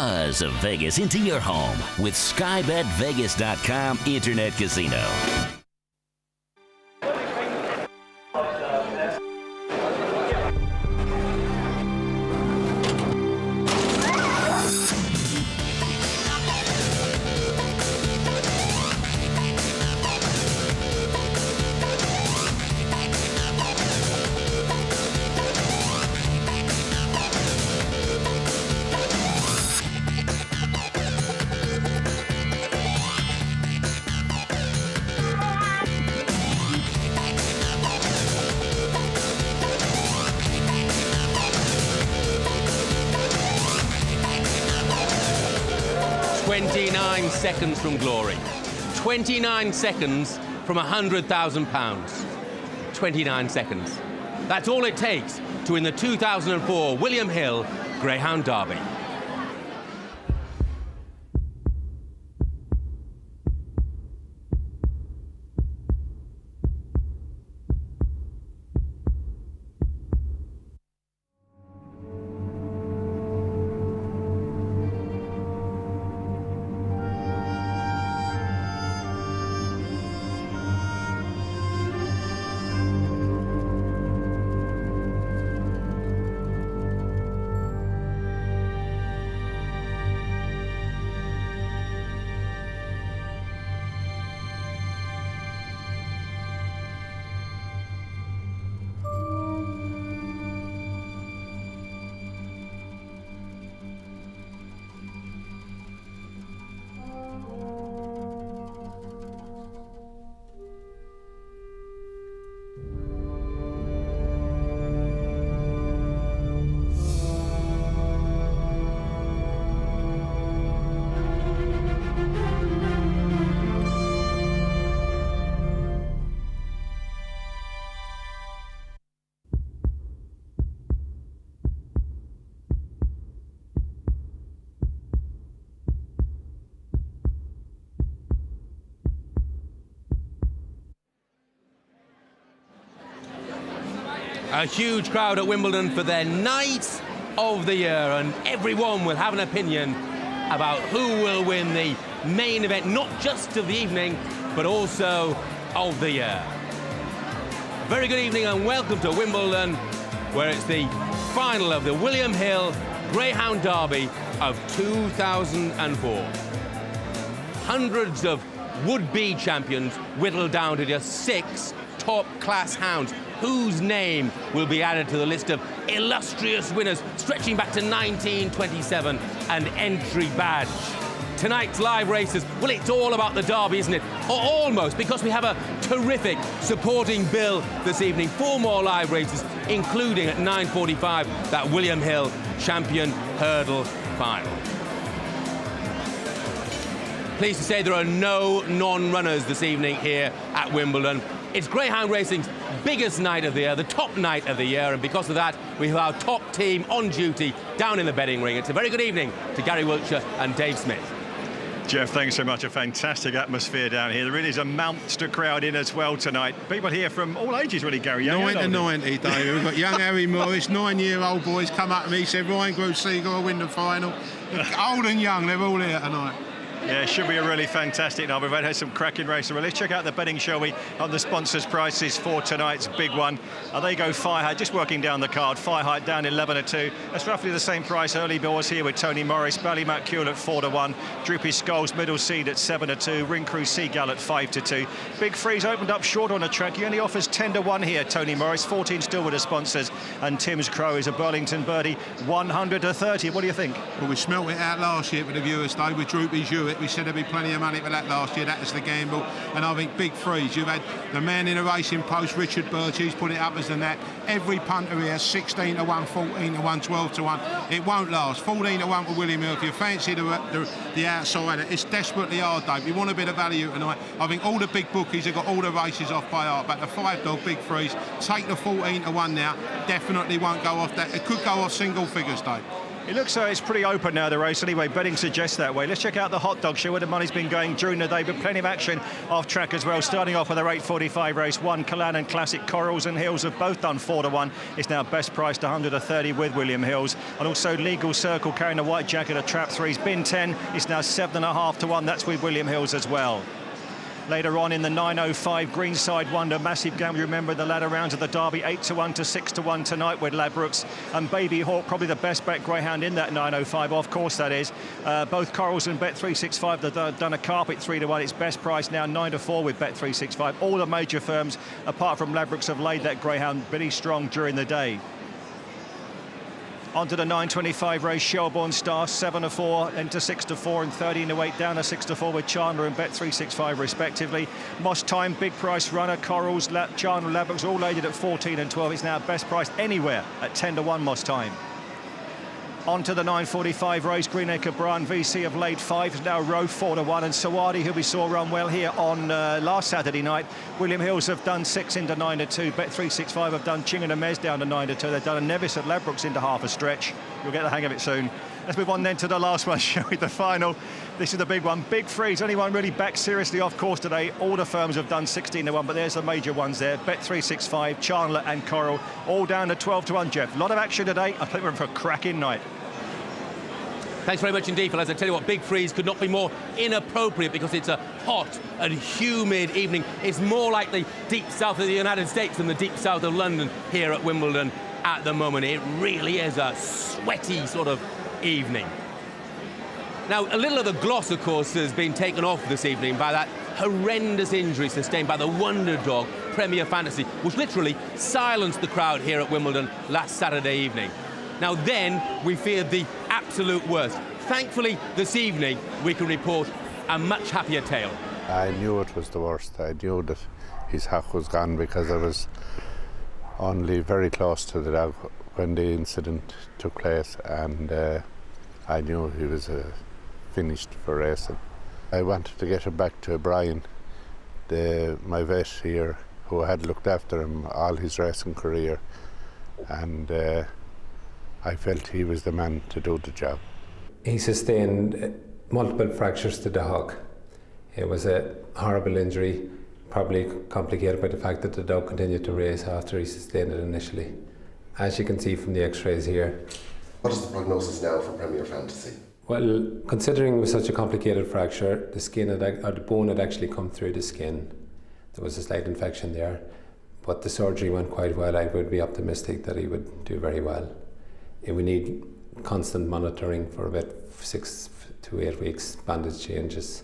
buzz of Vegas into your home with SkyBetVegas.com Internet Casino. Seconds from glory. 29 seconds from £100,000. 29 seconds. That's all it takes to win the 2004 William Hill Greyhound Derby. A huge crowd at Wimbledon for their night of the year, and everyone will have an opinion about who will win the main event, not just of the evening, but also of the year. Very good evening and welcome to Wimbledon, where it's the final of the William Hill Greyhound Derby of 2004. Hundreds of would-be champions whittled down to just 6 top-class hounds, whose name will be added to the list of illustrious winners stretching back to 1927 and entry badge. Tonight's live races, well, it's all about the Derby, isn't it? Or almost, because we have a terrific supporting bill this evening. 4 more live races, including at 9:45, that William Hill Champion Hurdle Final. Pleased to say there are no non-runners this evening here at Wimbledon. It's Greyhound Racing's biggest night of the year, the top night of the year, and because of that, we have our top team on duty down in the betting ring. It's a very good evening to Gary Wiltshire and Dave Smith. Jeff, thanks so much. A fantastic atmosphere down here. There really is a monster crowd in as well tonight. People here from all ages, really, Gary. 9 to 90, Dave. We've got young Harry Morris, 9-year-old boys come up to me, said Ryan Grosseagle will win the final. Old and young, they're all here tonight. Yeah, it should be a really fantastic night. We've had some cracking races. Well, let's check out the betting, shall we, on the sponsors' prices for tonight's big one. They go Fire Height, just working down the card. Fire Height down 11-2. That's roughly the same price. Early Boars here with Tony Morris. Ballymacule at 4-1. Droopy Skulls, Middle Seed at 7-2. Ring Crew Seagull at 5-2. Big Freeze opened up short on the track. He only offers 10-1 here, Tony Morris. 14 still with the sponsors. And Tim's Crow is a Burlington birdie, 100-30. What do you think? Well, we smelt it out last year with the viewers, Dave, with Droopy Hewitt. We said there'd be plenty of money for that last year. That was the gamble. And I think Big Freeze, you've had the man in the racing post, Richard Birch, he's put it up as the nat. Every punter here, 16-1, 14-1, 12-1. It won't last. 14-1 for William Hill. If you fancy the outsider, it's desperately hard, Dave. You want a bit of value tonight. I think all the big bookies have got all the races off by heart. But the 5-dog, Big Freeze, take the 14-1 now. Definitely won't go off that. It could go off single figures, Dave. It looks like it's pretty open now, the race. Anyway, betting suggests that way. Let's check out the Hot Dog Show, where the money's been going during the day, but plenty of action off track as well. Starting off with a 8:45 race, 1 Calan and Classic. Corals and Hills have both done 4-1. It's now best priced 130 with William Hills. And also Legal Circle, carrying the white jacket of Trap 3's Bin 10. It's now 7.5 to 1. That's with William Hills as well. Later on in the 9:05 Greenside Wonder, massive gamble. You remember the latter rounds of the Derby, 8-1 to 6-1 tonight with Ladbrokes and Baby Hawk, probably the best bet greyhound in that 9:05. Of course, that is. Both Corals and Bet365 have done a carpet 3-1. It's best price now 9-4 with Bet365. All the major firms, apart from Ladbrokes, have laid that greyhound pretty strong during the day. Onto the 9:25 race, Shelbourne Star, 7-4, into 6-4 and 13-8, down to 6-4 with Chandler and Bet365 respectively. Moss Time, big price runner, Corals, Chandler, Ladbrokes, all laid at 14 and 12. It's now best priced anywhere at 10-1 Moss Time. Onto the 9:45 race, Greenacre Brian VC have laid 5, is now row 4-1, and Sawadi, who we saw run well here on last Saturday night. William Hills have done 6 into 9-2. Bet365 have done Ching and Mez down to 9-2. They've done a Nevis at Ladbrokes into half a stretch. You'll get the hang of it soon. Let's move on then to the last one, shall we? The final. This is the big one. Big Freeze. Only one really back seriously off course today. All the firms have done 16-1, but there's the major ones there. Bet365, Chandler and Coral, all down to 12-1, Jeff. A lot of action today. I think we're in for a cracking night. Thanks very much indeed, fellas. I tell you what, Big Freeze could not be more inappropriate because it's a hot and humid evening. It's more like the deep south of the United States than the deep south of London here at Wimbledon at the moment. It really is a sweaty sort of evening. Now, a little of the gloss, of course, has been taken off this evening by that horrendous injury sustained by the wonder dog, Premier Fantasy, which literally silenced the crowd here at Wimbledon last Saturday evening. Now then, we feared the absolute worst. Thankfully, this evening, we can report a much happier tale. I knew it was the worst. I knew that his hack was gone because I was only very close to the dog when the incident took place, and I knew he was finished for racing. I wanted to get him back to Brian, my vet here, who had looked after him all his racing career, and I felt he was the man to do the job. He sustained multiple fractures to the hock. It was a horrible injury, probably complicated by the fact that the dog continued to race after he sustained it initially. As you can see from the x-rays here. What is the prognosis now for Premier Fantasy? Well, considering it was such a complicated fracture, the bone had actually come through the skin. There was a slight infection there, but the surgery went quite well. I would be optimistic that he would do very well. We need constant monitoring for about 6 to 8 weeks, bandage changes,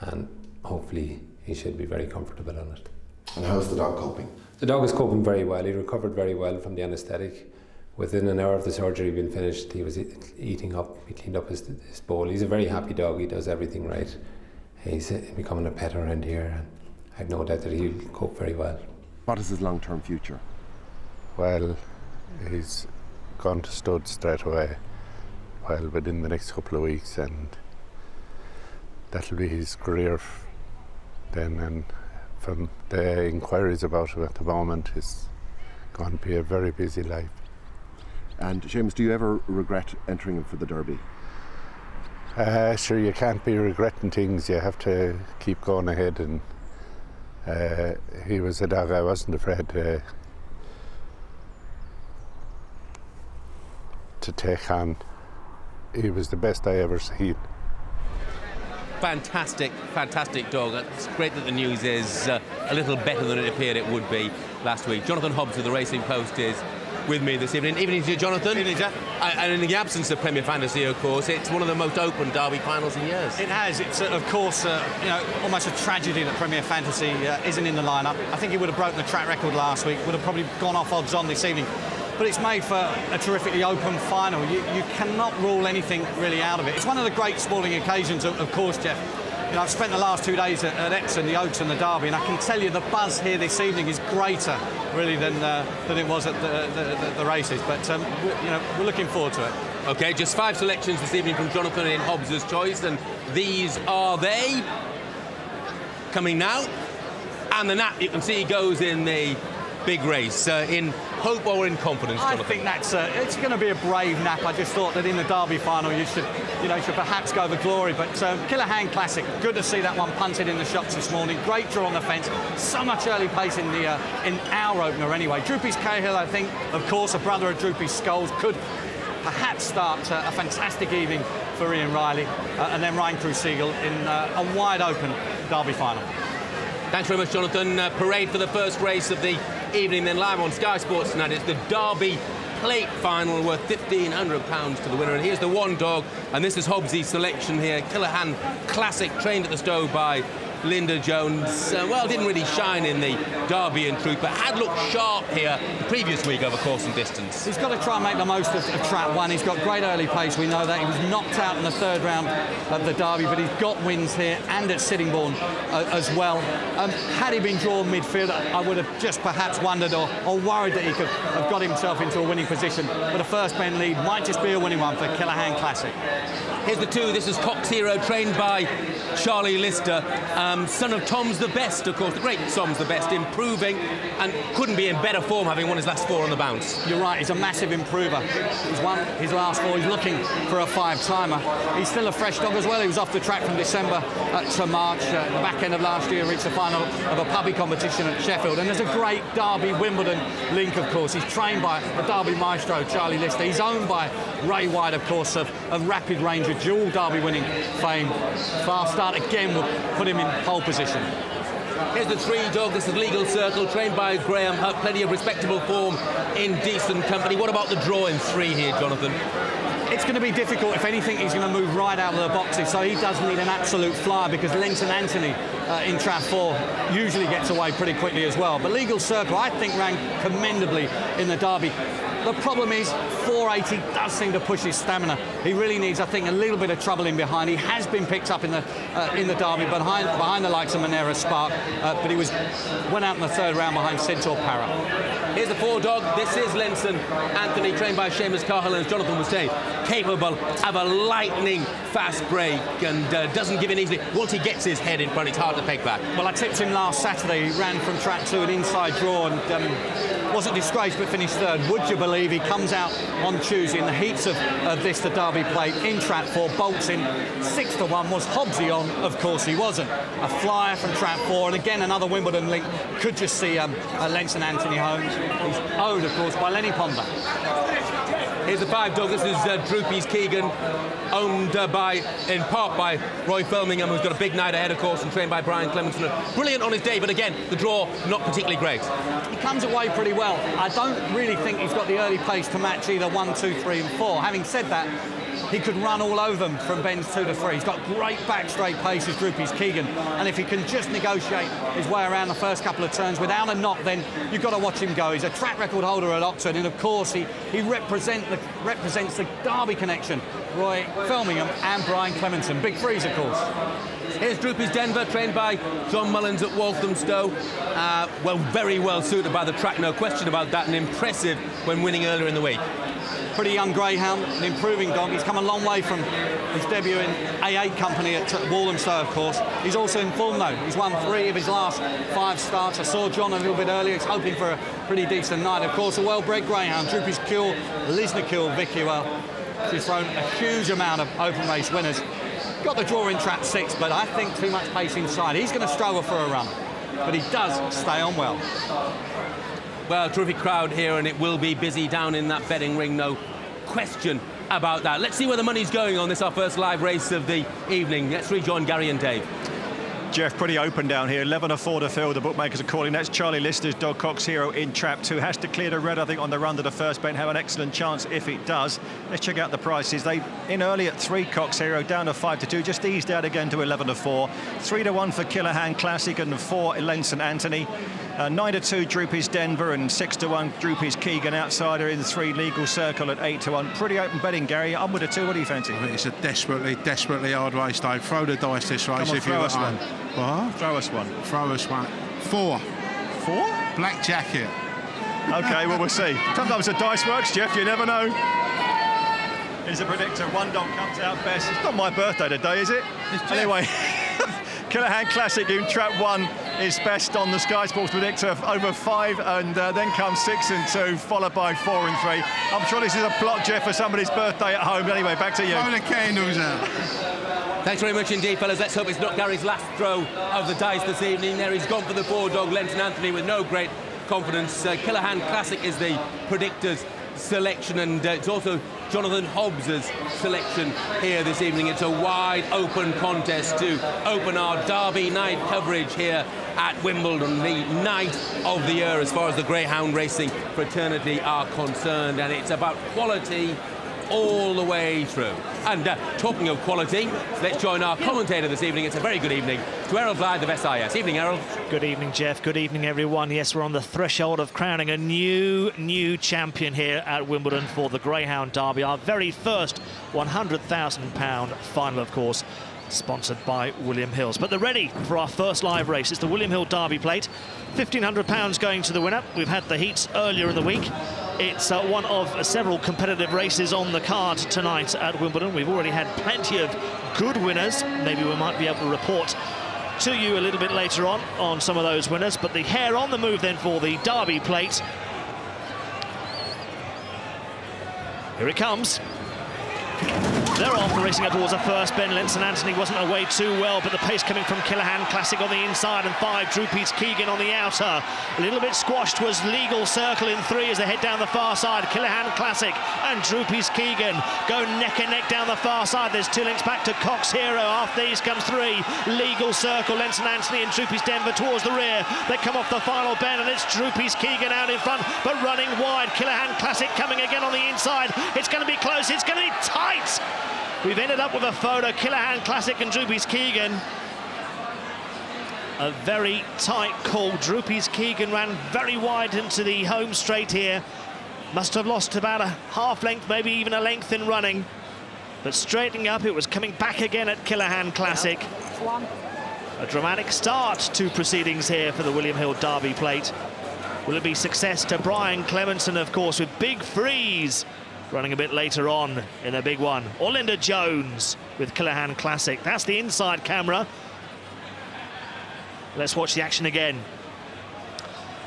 and hopefully he should be very comfortable on it. And how's the dog coping? The dog is coping very well. He recovered very well from the anaesthetic. Within an hour of the surgery being finished, he was eating up. He cleaned up his bowl. He's a very happy dog. He does everything right. He's becoming a pet around here, and I've no doubt that he'll cope very well. What is his long-term future? Well, he's gone to stud straight away, well, within the next couple of weeks, and that'll be his career then. And from the inquiries about him at the moment, it's going to be a very busy life. And Seamus, do you ever regret entering him for the Derby? Sure, you can't be regretting things. You have to keep going ahead, and he was a dog I wasn't afraid to take on. He was the best I ever seen. Fantastic, fantastic dog. It's great that the news is a little better than it appeared it would be last week. Jonathan Hobbs of the Racing Post is with me this evening. Evening to you, Jonathan. Evening, Jeff. And in the absence of Premier Fantasy, of course, it's one of the most open Derby finals in years. It has. It's, of course, almost a tragedy that Premier Fantasy isn't in the lineup. I think he would have broken the track record last week, would have probably gone off odds on this evening. But it's made for a terrifically open final. You cannot rule anything really out of it. It's one of the great sporting occasions, of course, Jeff. You know, I've spent the last 2 days at Epsom, the Oaks and the Derby, and I can tell you the buzz here this evening is greater, really, than it was at the races. But, we're looking forward to it. OK, just 5 selections this evening from Jonathan in Hobbs' choice, and these are they. Coming now. And the nap, you can see, goes in the big race. In hope or in confidence, I Jonathan? think that's it's going to be a brave nap. I just thought that in the Derby final you should perhaps go for glory. But Killahan Classic, good to see that one punted in the shops this morning. Great draw on the fence. So much early pace in our opener anyway. Droopy's Cahill, I think, of course, a brother of Droopy's Skulls, could perhaps start a fantastic evening for Ian Riley, and then Ryan Crucigle in a wide open Derby final. Thanks very much, Jonathan. Parade for the first race of the evening, then live on Sky Sports tonight. It's the Derby Plate Final worth £1,500 to the winner. And here's the one dog, and this is Hobbsy's selection here. Killahan Classic, trained at the Stowe by Linda Jones. Didn't really shine in the Derby in truth, but had looked sharp here the previous week over course and distance. He's got to try and make the most of track one. He's got great early pace, we know that. He was knocked out in the third round of the Derby, but he's got wins here and at Sittingbourne as well. Had he been drawn midfield, I would have just perhaps wondered or worried that he could have got himself into a winning position. But a first men lead might just be a winning one for Killahan Classic. Here's the two. This is Cox Hero, trained by Charlie Lister, son of Tom's the Best, of course, the great Tom's the Best, improving and couldn't be in better form, having won his last 4 on the bounce. You're right, he's a massive improver. He's won his last 4, he's looking for a 5-timer. He's still a fresh dog as well. He was off the track from December to March. The back end of last year, reached the final of a puppy competition at Sheffield. And there's a great Derby-Wimbledon link, of course. He's trained by the Derby maestro, Charlie Lister. He's owned by Ray White, of course, of Rapid Ranger, dual Derby-winning fame. Fast start again will put him in pole position. Here's the 3 dog. This is Legal Circle, trained by Graham Hutt. Plenty of respectable form in decent company. What about the draw in 3 here, Jonathan? It's going to be difficult. If anything, he's going to move right out of the boxes, so he does need an absolute flyer, because Lenton Anthony in trap 4 usually gets away pretty quickly as well. But Legal Circle, I think, ran commendably in the Derby. The problem is 480 does seem to push his stamina. He really needs, I think, a little bit of trouble in behind. He has been picked up in the Derby behind the likes of Monera Spark, but he went out in the third round behind Centaur Para. Here's the 4 dog. This is Lenson Anthony, trained by Seamus Cahill, and as Jonathan was saying, capable of a lightning fast break and doesn't give in easily. Once he gets his head in front, it's hard to peg back. Well, I tipped him last Saturday. He ran from track 2 an inside draw and wasn't disgraced but finished third. Would you believe he comes out on Tuesday in the heats of this, the Derby Plate, in trap 4, bolts in 6-1. Was Hobbsy on? Of course he wasn't. A flyer from trap 4, and again another Wimbledon link. Could just see Lenson Anthony Holmes. He's owed, of course, by Lenny Ponder. Here's the 5 dog. This is Droopy's Keegan, owned in part by Roy Felmingham, who's got a big night ahead, of course, and trained by Brian Clemenson. Brilliant on his day, but again, the draw not particularly great. He comes away pretty well. I don't really think he's got the early pace to match either 1, 2, 3 and 4. Having said that, he could run all over them from bends 2 to 3. He's got great back straight pace as Droopy's Keegan, and if he can just negotiate his way around the first couple of turns without a knock, then you've got to watch him go. He's a track record holder at Oxford, and of course he represents the Derby connection. Roy Felmingham and Brian Clemenson, big threes, of course. Here's Droopy's Denver, trained by John Mullins at Walthamstow. Very well suited by the track, no question about that, and impressive when winning earlier in the week. Pretty young Greyhound, an improving dog. He's come a long way from his debut in A8 company at Walthamstow, of course. He's also in form, though. He's won 3 of his last 5 starts. I saw John a little bit earlier. He's hoping for a pretty decent night. Of course, a well-bred Greyhound, Droopy's Kill, Lisnakill, Vicky. Well, she's thrown a huge amount of open race winners. Got the draw in trap 6, but I think too much pace inside. He's going to struggle for a run, but he does stay on well. Well, terrific crowd here, and it will be busy down in that betting ring, no question about that. Let's see where the money's going on this, our first live race of the evening. Let's rejoin Gary and Dave. Jeff, pretty open down here. 11-4 to fill, the bookmakers are calling. That's Charlie Lister's dog Cox Hero in trap 2. Has to clear the red, I think, on the run to the first bet. Have an excellent chance if it does. Let's check out the prices. They in early at 3, Cox Hero, down to 5-2. Just eased out again to 11-4. 3-1 for Killahan Classic and 4 Lenson Anthony. 9-2 Droopy's Denver and 6-1 Droopy's Keegan. Outsider in 3, Legal Circle at 8-1. Pretty open betting, Gary. I'm with a 2. What do you fancy? I think it's a desperately hard race, Dave. Throw the dice this race. Come on, if you throw us want. one. What? Throw us one. Throw us one. 4. 4? Black jacket. OK, well, we'll see. Sometimes the dice works, Jeff. You never know. Here's a predictor. 1 dog comes out best. It's not my birthday today, is it? Anyway, Killahan Classic in trap 1. is best on the Sky Sports predictor, over 5, and then comes 6 and 2, followed by 4 and 3. I'm sure this is a plot, Jeff, for somebody's birthday at home. Anyway, back to you. Blow the candles out. Thanks very much indeed, fellas. Let's hope it's not Gary's last throw of the dice this evening. There he's gone for the 4-dog, Lenton Anthony, with no great confidence. Killahan Classic is the predictor's selection, and it's also Jonathan Hobbs's selection here this evening. It's a wide open contest to open our Derby night coverage here at Wimbledon, the night of the year as far as the Greyhound racing fraternity are concerned, and it's about quality all the way through. And talking of quality, let's join our commentator this evening. It's a very good evening to Errol Glyde of SIS. Evening, Errol. Good evening, Jeff. Good evening, everyone. Yes, we're on the threshold of crowning a new champion here at Wimbledon for the Greyhound Derby. Our very first £100,000 final, of course, sponsored by William Hills. But they're ready for our first live race. It's the William Hill Derby Plate. £1,500 going to the winner. We've had the heats earlier in the week. It's one of several competitive races on the card tonight at Wimbledon. We've already had plenty of good winners. Maybe we might be able to report to you a little bit later on some of those winners. But the hare on the move then for the Derby Plate. Here it comes. They're off, racing up towards the first bend. Lenton Anthony wasn't away too well, but the pace coming from Killahan Classic on the inside, and 5, Drew Peats Keegan on the outer. A little bit squashed was Legal Circle in 3 as they head down the far side. Killahan Classic and Drew Peats Keegan go neck and neck down the far side. There's 2 links back to Cox Hero. After these comes 3, Legal Circle, Lenton Anthony and Drew Peats Denver towards the rear. They come off the final bend, and it's Drew Peats Keegan out in front, but running wide. Killahan Classic coming again on the inside. It's going to be close. It's going to be tight. We've ended up with a photo, Killahan Classic and Drew Peats Keegan. A very tight call. Drew Peats Keegan ran very wide into the home straight here. Must have lost about a half length, maybe even a length in running. But straightening up, it was coming back again at Killahan Classic. A dramatic start to proceedings here for the William Hill Derby Plate. Will it be success to Brian Clemenson, of course, with Big Freeze running a bit later on in a big one. Or Linda Jones with Killahan Classic. That's the inside camera. Let's watch the action again.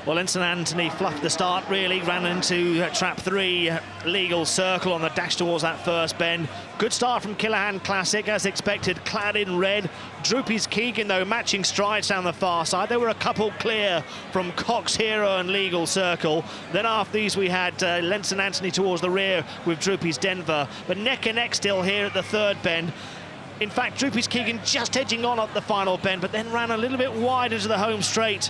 Well, Lenton Anthony fluffed the start, really. Ran into trap 3, Legal Circle on the dash towards that first bend. Good start from Killahan Classic, as expected, clad in red. Drew Peats Keegan, though, matching strides down the far side. There were a couple clear from Cox Hero and Legal Circle. Then after these, we had Lenton Anthony towards the rear with Drew Peats Denver. But neck and neck still here at the third bend. In fact, Drew Peats Keegan just edging on at the final bend, but then ran a little bit wide into the home straight.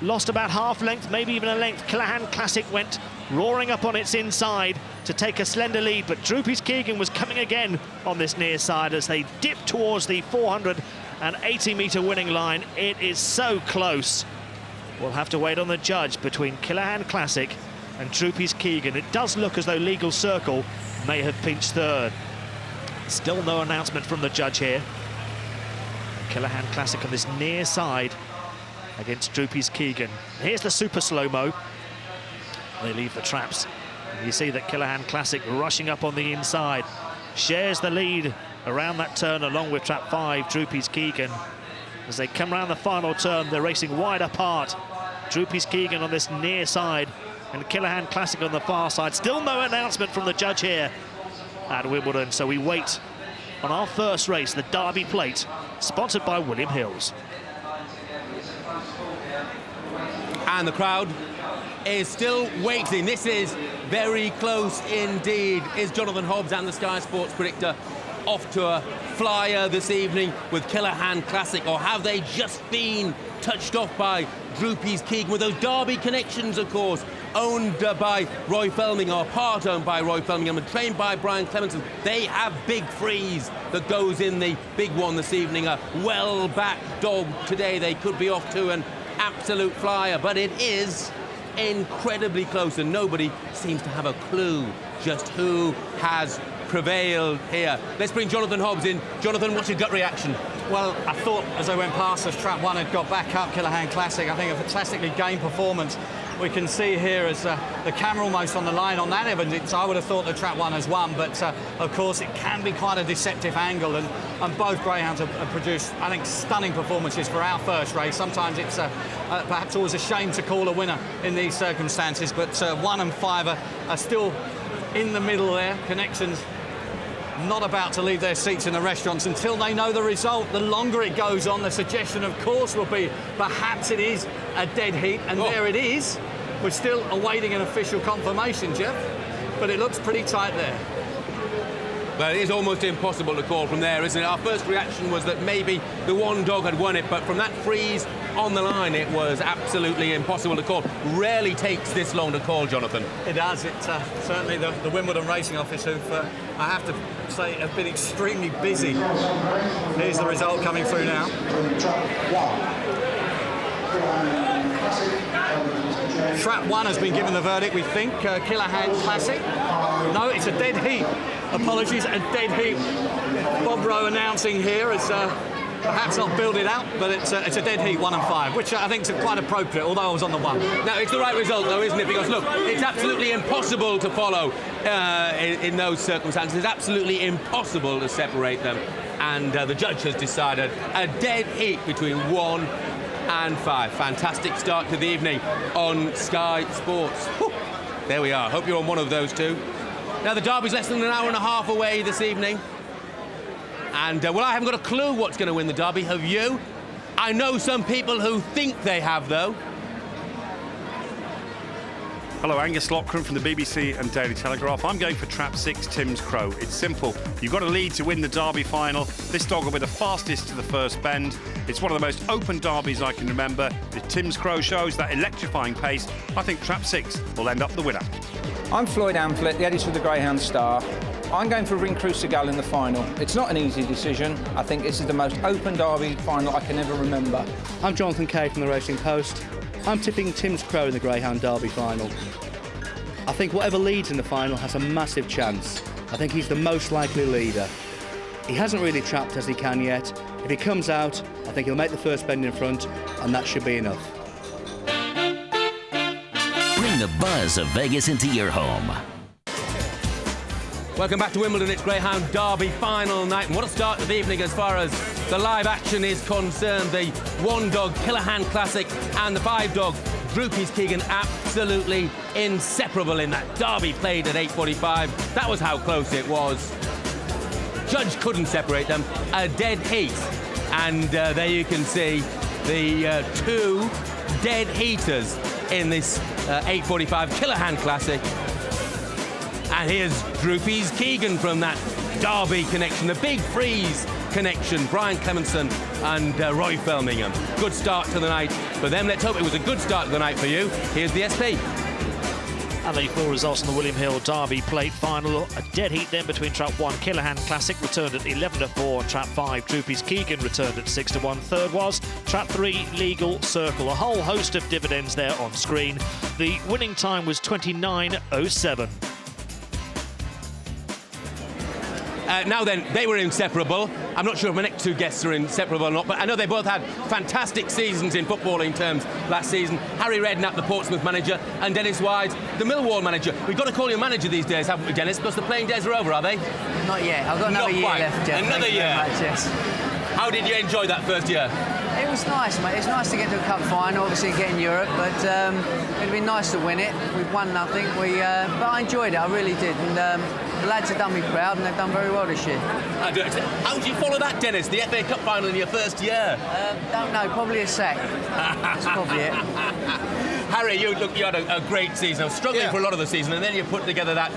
Lost about half length, maybe even a length. Killahan Classic went roaring up on its inside to take a slender lead, but Drew Peats Keegan was coming again on this near side as they dip towards the 480-metre winning line. It is so close. We'll have to wait on the judge between Killahan Classic and Drew Peats Keegan. It does look as though Legal Circle may have pinched third. Still no announcement from the judge here. Killahan Classic on this near side against Drew Peats Keegan. Here's the super slow-mo. They leave the traps. And you see that Killahan Classic rushing up on the inside. Shares the lead around that turn along with trap 5, Drew Peats Keegan. As they come around the final turn, they're racing wide apart. Drew Peats Keegan on this near side and Killahan Classic on the far side. Still no announcement from the judge here at Wimbledon, so we wait on our first race, the Derby Plate, sponsored by William Hills. And the crowd is still waiting. This is very close indeed. Is Jonathan Hobbs and the Sky Sports predictor off to a flyer this evening with Killahan Classic, or have they just been touched off by Drew Peats Keegan with those Derby connections, of course, owned by Roy Felming, or part owned by Roy Felming and trained by Brian Clemenson? They have Big Freeze that goes in the big one this evening. A well-backed dog today. They could be off to an absolute flyer, but it is incredibly close and nobody seems to have a clue just who has prevailed here. Let's bring Jonathan Hobbs in. Jonathan, what's your gut reaction? Well, I thought as I went past, as trap 1 had got back up, Killahan Classic, I think a fantastically game performance. We can see here as the camera almost on the line on that evidence, I would have thought the Trap 1 has won, but of course it can be quite a deceptive angle, and both Greyhounds have produced, I think, stunning performances for our first race. Sometimes it's perhaps always a shame to call a winner in these circumstances, but 1 and 5 are still in the middle there. Connections not about to leave their seats in the restaurants until they know the result. The longer it goes on, the suggestion, of course, will be perhaps it is a dead heat, and there it is. We're still awaiting an official confirmation, Jeff, but it looks pretty tight there. Well, it is almost impossible to call from there, isn't it? Our first reaction was that maybe the one dog had won it, but from that freeze on the line, it was absolutely impossible to call. Rarely takes this long to call, Jonathan. It does. It's certainly the Wimbledon Racing Office, who've, I have to say, have been extremely busy. Here's the result coming through now. Trap 1 has been given the verdict, we think. Killahan Classic. No, it's a dead heat. Apologies, a dead heat. Bob Rowe announcing here as perhaps not build it out, but it's a dead heat, 1 and 5, which I think is quite appropriate, although I was on the 1. Now, it's the right result, though, isn't it? Because, look, it's absolutely impossible to follow in those circumstances. It's absolutely impossible to separate them. And the judge has decided a dead heat between 1 and 5. Fantastic start to the evening on Sky Sports. Whew. There we are. Hope you're on one of those two. Now, the derby's less than an hour and a half away this evening. And, well, I haven't got a clue what's going to win the derby. Have you? I know some people who think they have, though. Hello, Angus Lochran from the BBC and Daily Telegraph. I'm going for Trap 6, Tim's Crow. It's simple. You've got to lead to win the Derby final. This dog will be the fastest to the first bend. It's one of the most open derbies I can remember. If Tim's Crow shows that electrifying pace, I think Trap 6 will end up the winner. I'm Floyd Amphlett, the editor of the Greyhound Star. I'm going for Ring Crucigal in the final. It's not an easy decision. I think this is the most open derby final I can ever remember. I'm Jonathan Kay from the Racing Post. I'm tipping Tim's Crow in the Greyhound Derby final. I think whatever leads in the final has a massive chance. I think he's the most likely leader. He hasn't really trapped as he can yet. If he comes out, I think he'll make the first bend in front, and that should be enough. Bring the buzz of Vegas into your home. Welcome back to Wimbledon. It's Greyhound Derby final night. And what a start to the evening as far as the live action is concerned. The 1-dog Killahan Classic and the 5-dog Droopy's Keegan absolutely inseparable in that. Derby played at 8:45. That was how close it was. Judge couldn't separate them. A dead heat. And there you can see the 2 dead heaters in this 8:45 Killahan Classic. And here's Droopy's Keegan from that Derby connection, the big freeze connection. Brian Clemenson and Roy Felmingham. Good start to the night for them. Let's hope it was a good start to the night for you. Here's the SP. And the full results on the William Hill Derby Plate final. A dead heat then between Trap 1 Killahan Classic, returned at 11-4, and Trap 5 Droopy's Keegan returned at 6-1. Third was Trap 3 Legal Circle. A whole host of dividends there on screen. The winning time was 29:07. Now then, they were inseparable. I'm not sure if my next 2 guests are inseparable or not, but I know they both had fantastic seasons in footballing terms last season. Harry Redknapp, the Portsmouth manager, and Dennis Wide, the Millwall manager. We've got to call you manager these days, haven't we, Dennis? Because the playing days are over, are they? Not yet. I've got another year left, Jeff. Another year? Much, yes. How did you enjoy that first year? It was nice, mate. It's nice to get to a cup final, obviously get in Europe, but it'd be nice to win it. We've won nothing, but I enjoyed it, I really did. And the lads have done me proud, and they've done very well this year. How did you follow that, Dennis? The FA Cup final in your first year? Don't know, probably a sack. That's probably it. Harry, you had a great season. I was struggling for a lot of the season, and then you put together that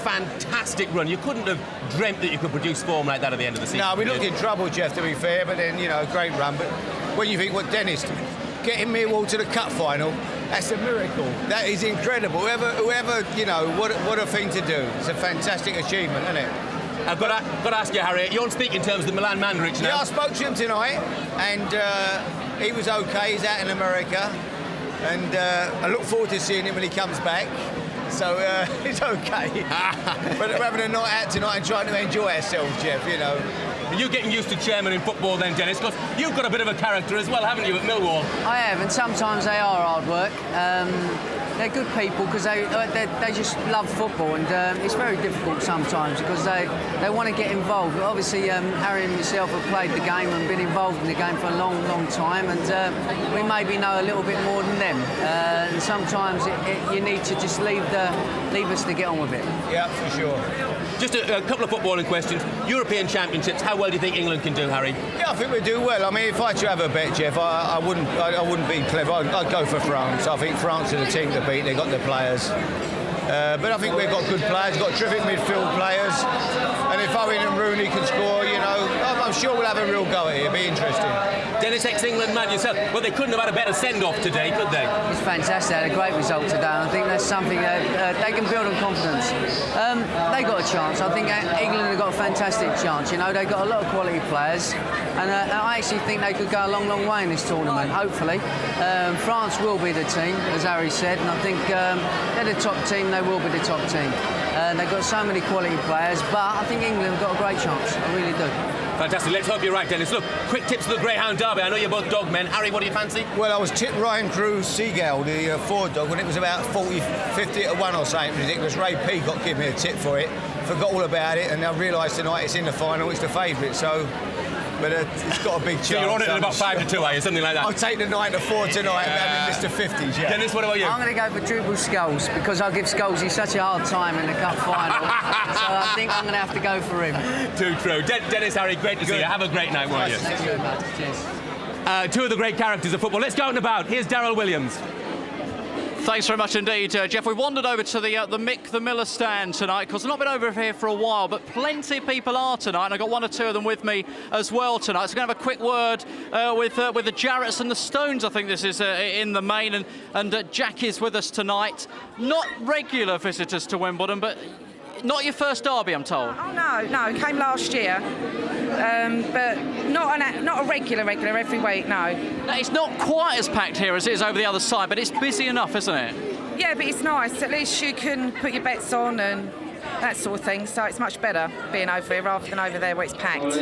fantastic run. You couldn't have dreamt that you could produce form like that at the end of the season. No, we looked in trouble, Jeff, to be fair, but then, great run. But when you think what Dennis, getting Millwall to the cup final, that's a miracle. That is incredible. Whoever, what a thing to do. It's a fantastic achievement, isn't it? I've got to ask you, Harry, you're on speaking terms with Milan Mandaric now. Yeah, I spoke to him tonight, and he was okay. He's out in America, and I look forward to seeing him when he comes back. So it's okay. But we're having a night out tonight and trying to enjoy ourselves, Jeff, Are you getting used to chairman in football then, Dennis? Because you've got a bit of a character as well, haven't you, at Millwall? I have, and sometimes they are hard work. They're good people because they just love football, and it's very difficult sometimes because they want to get involved. But obviously, Harry and myself have played the game and been involved in the game for a long, long time, and we maybe know a little bit more than them. And sometimes you need to just leave us to get on with it. Yeah, for sure. Just a couple of footballing questions. European Championships, how well do you think England can do, Harry? Yeah, I think we do well. I mean, if I had to have a bet, Jeff, I wouldn't be clever. I'd go for France. I think France are the team to beat. They've got the players. But I think we've got good players, got terrific midfield players. And if Owen and Rooney can score, you know, I'm sure we'll have a real go at it. It'll be interesting. Dennis, ex-England man yourself. Well, they couldn't have had a better send-off today, could they? It's fantastic. They had a great result today, and I think that's something that they can build on confidence. They got a chance. I think England have got a fantastic chance. You know, they've got a lot of quality players, and I actually think they could go a long, long way in this tournament, hopefully. France will be the team, as Harry said, and I think they're the top team. They will be the top team. They've got so many quality players, but I think England have got a great chance. I really do. Fantastic. Let's hope you're right, Dennis. Look, quick tips for the Greyhound Derby. I know you're both dog men. Harry, what do you fancy? Well, I was tipped Ryan Cruz Seagull, the Ford dog, when it was about 40-50 to 1 or something ridiculous. Ray Peacock gave me a tip for it. Forgot all about it, and I realised tonight it's in the final. It's the favourite, so... But it's got a big chance. So you're on it at about 5-2, are you? Something like that? I'll take the 9-4 tonight and Mr. 50s, yeah. Dennis, what about you? I'm going to go for triple Skulls because I give Skulls such a hard time in the cup final. So I think I'm going to have to go for him. Too true. Dennis, Harry, great to see you. Have a great night, won't you? Thank you very much. Cheers. Two of the great characters of football. Let's go out and about. Here's Darryl Williams. Thanks very much indeed, Jeff. We've wandered over to the Mick the Miller stand tonight because I've not been over here for a while, but plenty of people are tonight, and I've got one or two of them with me as well tonight. So we're going to have a quick word with the Jarretts and the Stones. I think this is in the main, and Jack is with us tonight. Not regular visitors to Wimbledon, but not your first derby, I'm told. Oh no, came last year, but not a regular every week. No. Now, it's not quite as packed here as it is over the other side, but it's busy enough, isn't it? Yeah, but it's nice. At least you can put your bets on and that sort of thing. So it's much better being over here rather than over there where it's packed.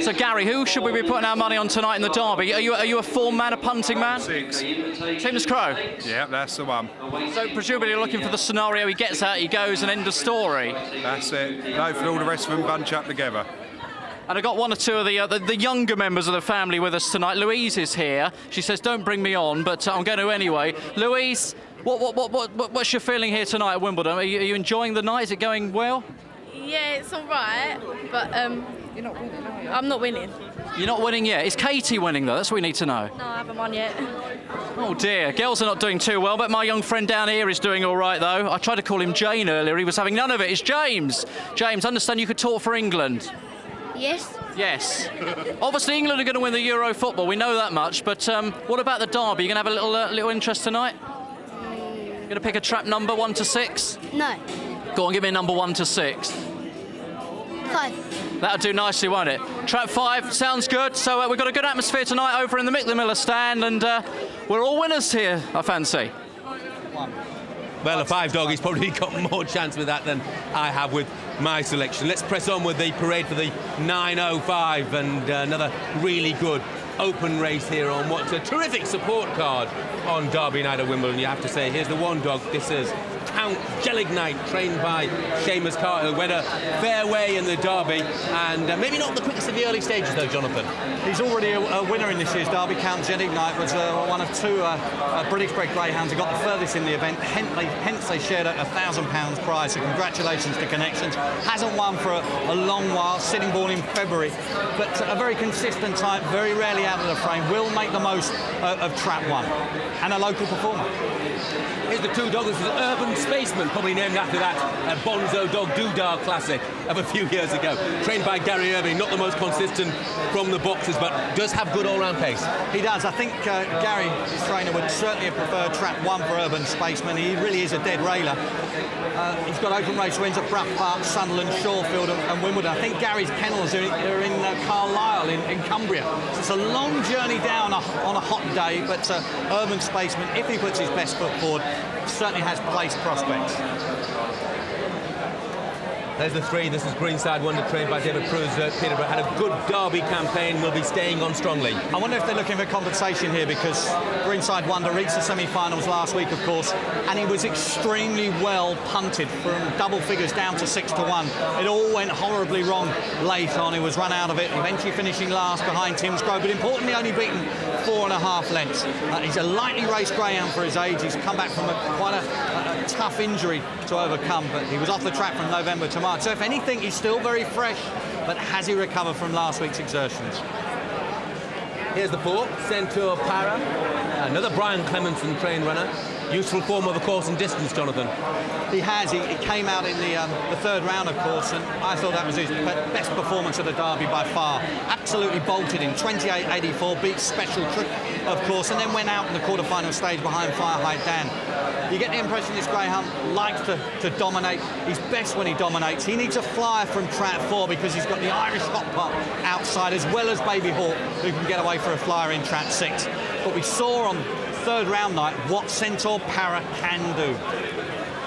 So Gary, who should we be putting our money on tonight in the derby? Are you a form man, a punting man? 6. Tim's Crow. Yeah, that's the one. So presumably you're looking for the scenario he gets out, he goes, and end of story. That's it. No, for all the rest of them bunch up together. And I've got one or two of the younger members of the family with us tonight. Louise is here. She says, don't bring me on, but I'm going to anyway. Louise, what's your feeling here tonight at Wimbledon? Are you enjoying the night? Is it going well? Yeah, it's all right, but you're not winning, are you? I'm not winning. You're not winning yet. Is Katie winning, though? That's what we need to know. No, I haven't won yet. Oh, dear. Girls are not doing too well, but my young friend down here is doing all right, though. I tried to call him Jane earlier. He was having none of it. It's James. James, understand you could talk for England? Yes. Yes. Obviously, England are going to win the Euro football. We know that much. But what about the derby? You going to have a little interest tonight? Going to pick a trap number 1 to 6? No. Go on, give me a number 1 to 6. 5. That'll do nicely, won't it? Trap 5 sounds good. So we've got a good atmosphere tonight over in the Mick the Miller stand, and we're all winners here, I fancy. Well, a 5 dog, he's probably got more chance with that than I have with my selection. Let's press on with the parade for the 9.05 and another really good open race here on what's a terrific support card on Derby night at Wimbledon. You have to say, here's the one dog. This is Count Gelignite, trained by Seamus Carter, who went a fair way in the Derby, and maybe not the quickest in the early stages, though, Jonathan. He's already a winner in this year's Derby. Count Gelignite was one of 2 British-bred greyhounds who got the furthest in the event. Hence they shared a £1,000 prize. So congratulations to Connections. Hasn't won for a long while, Sitting Bull in February, but a very consistent type, very rarely out of the frame. Will make the most of Trap 1, and a local performer. Here's the 2 dogs. This is Urban Spaceman, probably named after that Bonzo Dog Doodah classic of a few years ago. Trained by Gary Irving, not the most consistent from the boxes, but does have good all-round pace. He does. I think Gary, his trainer, would certainly have preferred Trap 1 for Urban Spaceman. He really is a dead railer. He's got open race wins at Brough Park, Sunderland, Shawfield and Wimbledon. I think Gary's kennels are in Carlisle in Cumbria. So it's a long journey down on a hot day, but Urban Spaceman, if he puts his best foot forward, certainly has place prospects. There's the 3. This is Greenside Wonder, trained by David Cruz at Peterborough. Had a good Derby campaign, will be staying on strongly. I wonder if they're looking for compensation here, because Greenside Wonder reached the semi-finals last week, of course, and he was extremely well punted from double figures down to 6-1. It all went horribly wrong late on. He was run out of it, eventually finishing last behind Timsgrove, but importantly only beaten 4.5 lengths. He's a lightly raced greyhound for his age. He's come back from quite a tough injury to overcome, but he was off the track from November to March. So if anything, he's still very fresh, but has he recovered from last week's exertions? Here's the 4, Centaur Para, another Brian Clemenson trained runner. Useful form of a course and distance, Jonathan. He has. He came out in the third round, of course, and I thought that was his best performance of the Derby by far. Absolutely bolted in 28.84, beat Special Trick, of course, and then went out in the quarter-final stage behind Firehide Dan. You get the impression this greyhound likes to dominate. He's best when he dominates. He needs a flyer from trap 4 because he's got the Irish hot pot outside, as well as Baby Hawk, who can get away for a flyer in trap 6. But we saw on third round night what Centaur Para can do.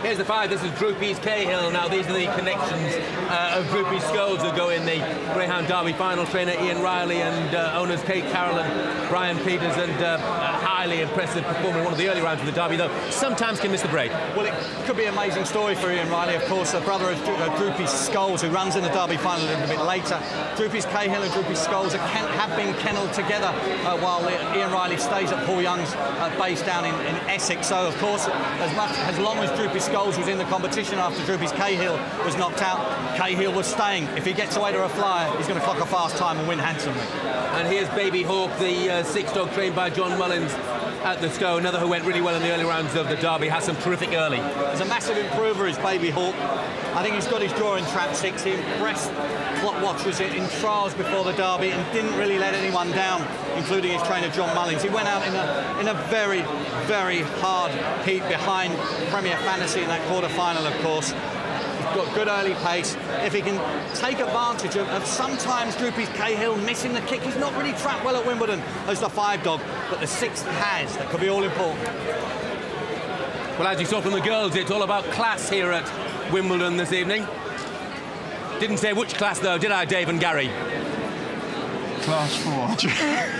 Here's the 5. This is Droopy's Cahill. Now, these are the connections of Droopy's Skulls who go in the Greyhound Derby final. Trainer Ian Riley and owners Kate Carroll and Brian Peters, and highly impressive performer in one of the early rounds of the Derby, though sometimes can miss the break. Well, it could be an amazing story for Ian Riley, of course, a brother of Droopy's Skulls, who runs in the Derby final a little bit later. Droopy's Cahill and Droopy's Skulls have been kennelled together while Ian Riley stays at Paul Young's base down in Essex. So, of course, as long as Droopy's Skulls was in the competition after Droopy's Cahill was knocked out, Cahill was staying. If he gets away to a flyer, he's going to clock a fast time and win handsomely. And here's Baby Hawk, the 6-dog trained by John Mullins at the Stowe, another who went really well in the early rounds of the Derby, has some terrific early. He's a massive improver, is Baby Hawk. I think he's got his draw in trap 6. He impressed clock watchers in trials before the Derby and didn't really let anyone down, including his trainer John Mullins. He went out in a very, very hard heat behind Premier Fantasy in that quarter-final, of course. He's got good early pace. If he can take advantage of sometimes Droopy's Cahill missing the kick, he's not really trapped well at Wimbledon as the 5-dog, but the 6 has. That could be all important. Well, as you saw from the girls, it's all about class here at Wimbledon this evening. Didn't say which class, though, did I, Dave and Gary? Class 4.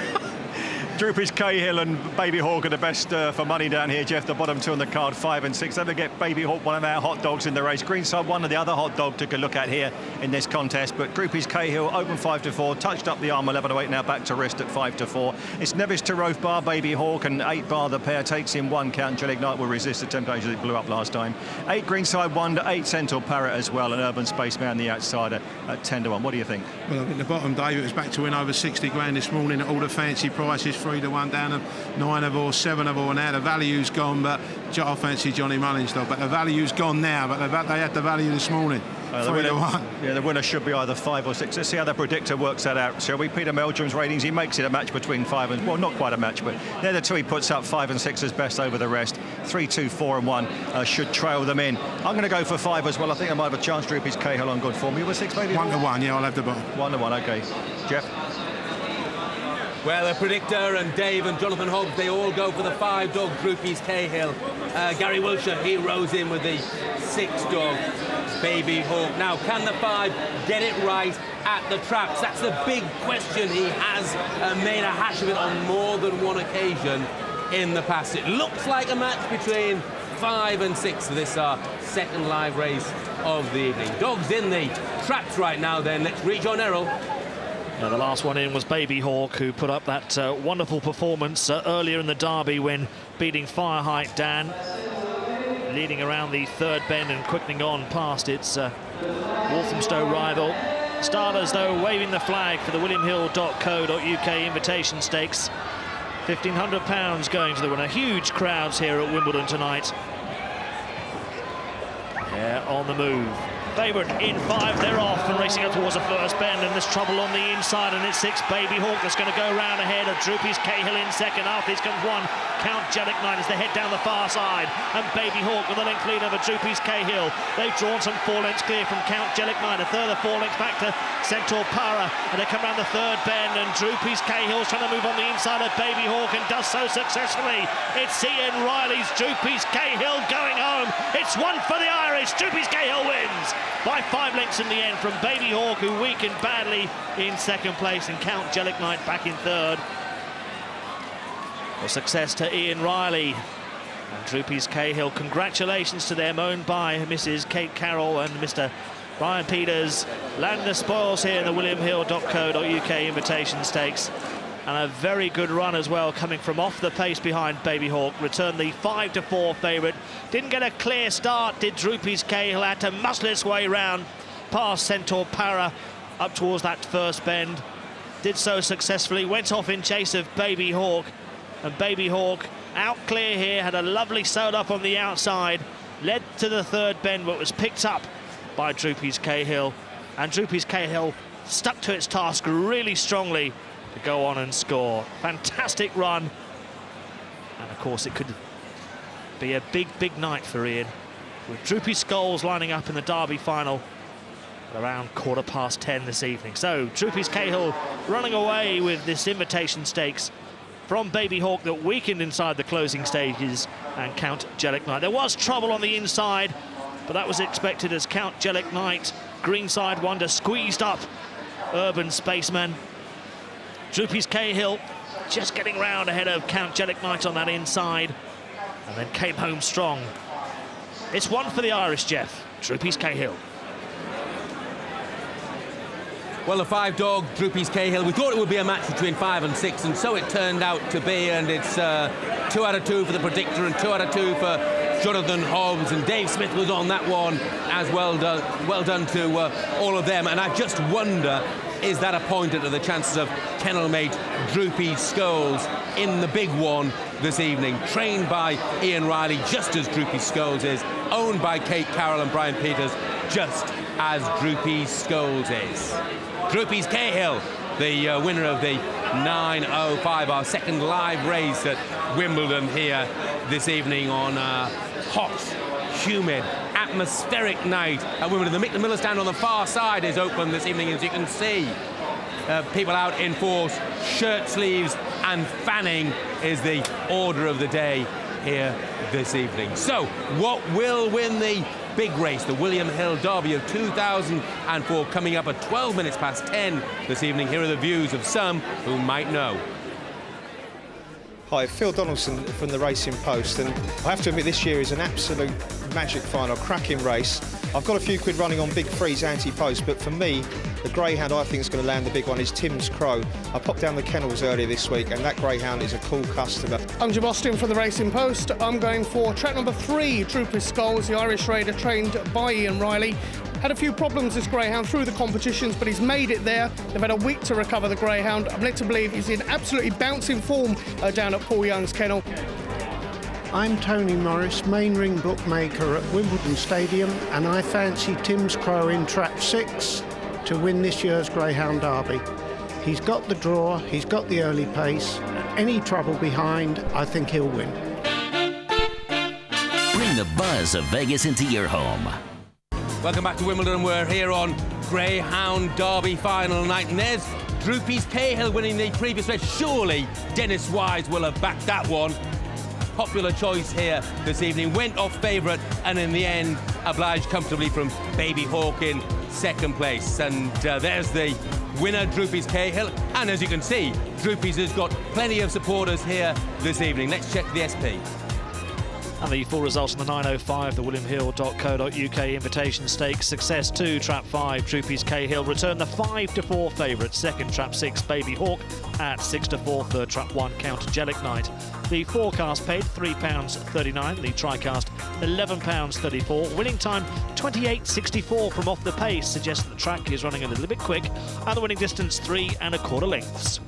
Droopy's Cahill and Baby Hawk are the best for money down here, Jeff. The bottom 2 on the card, 5 and 6. Never get Baby Hawk, one of our hot dogs in the race. Greenside Wonder, the other hot dog, took a look at here in this contest. But Droopy's Cahill, open 5-4, touched up the arm 11-8, now back to wrist at 5-4. It's Nevis to Roth bar Baby Hawk, and 8 bar the pair takes in 1 count. Angelic Knight will resist the temptation that blew up last time. 8 Greenside Wonder, 8 Centaur Parrot as well, and Urban Spaceman, the outsider, at 10-1. What do you think? Well, I think the bottom, David, was back to win over 60 grand this morning at all the fancy prices, 3-1 down to 9-4, 7-4 now. The value's gone, but I fancy Johnny Mullins dog, but the value's gone now, but they had the value this morning. 3-1. Yeah, the winner should be either 5 or 6. Let's see how the predictor works that out, shall we? Peter Meldrum's ratings, he makes it a match between 5 and, well, not quite a match, but they're the 2 he puts up. 5 and 6 as best over the rest. 3, 2, 4 and 1 should trail them in. I'm going to go for 5 as well. I think I might have a chance. Droopy's Cahill on good form. You were 6 maybe? 1-1, yeah, I'll have the bottom. 1-1, okay. Jeff? Well, the predictor and Dave and Jonathan Hobbs, they all go for the 5-dog Droopy's Cahill. Gary Wilshire, he rose in with the 6-dog Baby Hawk. Now, can the 5 get it right at the traps? That's the big question. He has made a hash of it on more than one occasion in the past. It looks like a match between 5 and 6 for this second live race of the evening. Dogs in the traps right now then. Let's rejoin Errol. Now, the last one in was Baby Hawk, who put up that wonderful performance earlier in the Derby when beating Firehide Dan, leading around the third bend and quickening on past its Walthamstow rival. Starters, though, waving the flag for the WilliamHill.co.uk Invitation Stakes. £1,500 going to the winner. Huge crowds here at Wimbledon tonight. Yeah, on the move. Favourite in 5, they're off and racing up towards the first bend, and there's trouble on the inside, and it's 6 Baby Hawk that's going to go round ahead of Droopy's Cahill in second. After this comes 1 Count Angelic Knight as they head down the far side, and Baby Hawk with a length lead over Droopy's Cahill. They've drawn some 4 lengths clear from Count Angelic Knight, a further 4 lengths back to Centaur Para, and they come round the third bend, and Droopy's Cahill's trying to move on the inside of Baby Hawk and does so successfully. It's Ian Riley's Droopy's Cahill going home. It's 1 for the Irish. Droopy's Cahill wins. by 5 lengths in the end from Baby Hawk, who weakened badly in second place, and Count Jellic back in third. A success to Ian Riley and Droopy's Cahill. Congratulations to them, owned by Mrs. Kate Carroll and Mr. Brian Peters. Land the spoils here in the WilliamHill.co.uk Invitation Stakes. And a very good run as well, coming from off the pace behind Baby Hawk. Returned the 5-4 favourite. Didn't get a clear start, did Droopy's Cahill. Had to muscle its way round past Centaur Para up towards that first bend. Did so successfully. Went off in chase of Baby Hawk. And Baby Hawk out clear here. Had a lovely sode up on the outside. Led to the third bend, but was picked up by Droopy's Cahill. And Droopy's Cahill stuck to its task really strongly to go on and score. Fantastic run. And of course it could be a big night for Ian, with Droopy Skulls lining up in the Derby final around 10:15 this evening. So Droopy's Cahill running away with this Invitation Stakes from Baby Hawk that weakened inside the closing stages, and Count Jellic Knight. There was trouble on the inside, but that was expected as Count Jellic Knight, Greenside Wonder, squeezed up Urban Spaceman. Droopy's Cahill just getting round ahead of Count Jellic Knight on that inside, and then came home strong. It's one for the Irish, Jeff. Droopy's Cahill. Well, the 5-dog, Droopy's Cahill, we thought it would be a match between 5 and 6, and so it turned out to be, and it's 2 out of 2 for the predictor and 2 out of 2 for Jonathan Hobbs, and Dave Smith was on that one as well. Done to all of them, and I just wonder, is that a pointer to the chances of kennelmate Droopy Skulls in the big one this evening? Trained by Ian Riley, just as Droopy Skulls is, owned by Kate Carroll and Brian Peters, just as Droopy Skulls is. Droopy's Cahill, the winner of the 9:05, our second live race at Wimbledon here this evening on a hot, humid, atmospheric night at Wimbledon. The Mick the Miller stand on the far side is open this evening, as you can see. People out in force, shirt sleeves and fanning is the order of the day here this evening. So, what will win the big race, the William Hill Derby of 2004, coming up at 12 minutes past 10 this evening? Here are the views of some who might know. Hi, Phil Donaldson from the Racing Post, and I have to admit this year is an absolute magic final, cracking race. I've got a few quid running on Big Freeze anti-post, but for me, the Greyhound I think is going to land the big one is Tim's Crow. I popped down the kennels earlier this week, and that Greyhound is a cool customer. I'm Jim Austin from the Racing Post. I'm going for track number 3, Droopy Skulls, the Irish Raider, trained by Ian Riley. Had a few problems, this Greyhound, through the competitions, but he's made it there. They've had a week to recover the Greyhound. I'm led to believe he's in absolutely bouncing form down at Paul Young's kennel. I'm Tony Morris, main ring bookmaker at Wimbledon Stadium, and I fancy Tim's Crow in trap 6 to win this year's Greyhound Derby. He's got the draw, he's got the early pace. Any trouble behind, I think he'll win. Bring the buzz of Vegas into your home. Welcome back to Wimbledon. We're here on Greyhound Derby final night, and there's Droopy's Cahill winning the previous race. Surely Dennis Wise will have backed that one. Popular choice here this evening. Went off favourite, and in the end obliged comfortably from Baby Hawk in second place. And there's the winner, Droopy's Cahill. And as you can see, Droopy's has got plenty of supporters here this evening. Let's check the SP. And the full results on the 9:05, the WilliamHill.co.uk Invitation Stakes. Success 2, trap 5, Droopy's Cahill. Return the 5-4 favourite. Second, trap 6, Baby Hawk at 6-4. Third, trap 1, Count Jellic Knight. The forecast paid £3.39. The TriCast £11.34. Winning time 28.64 from off the pace. Suggests that the track is running a little bit quick. And the winning distance 3 1/4 lengths.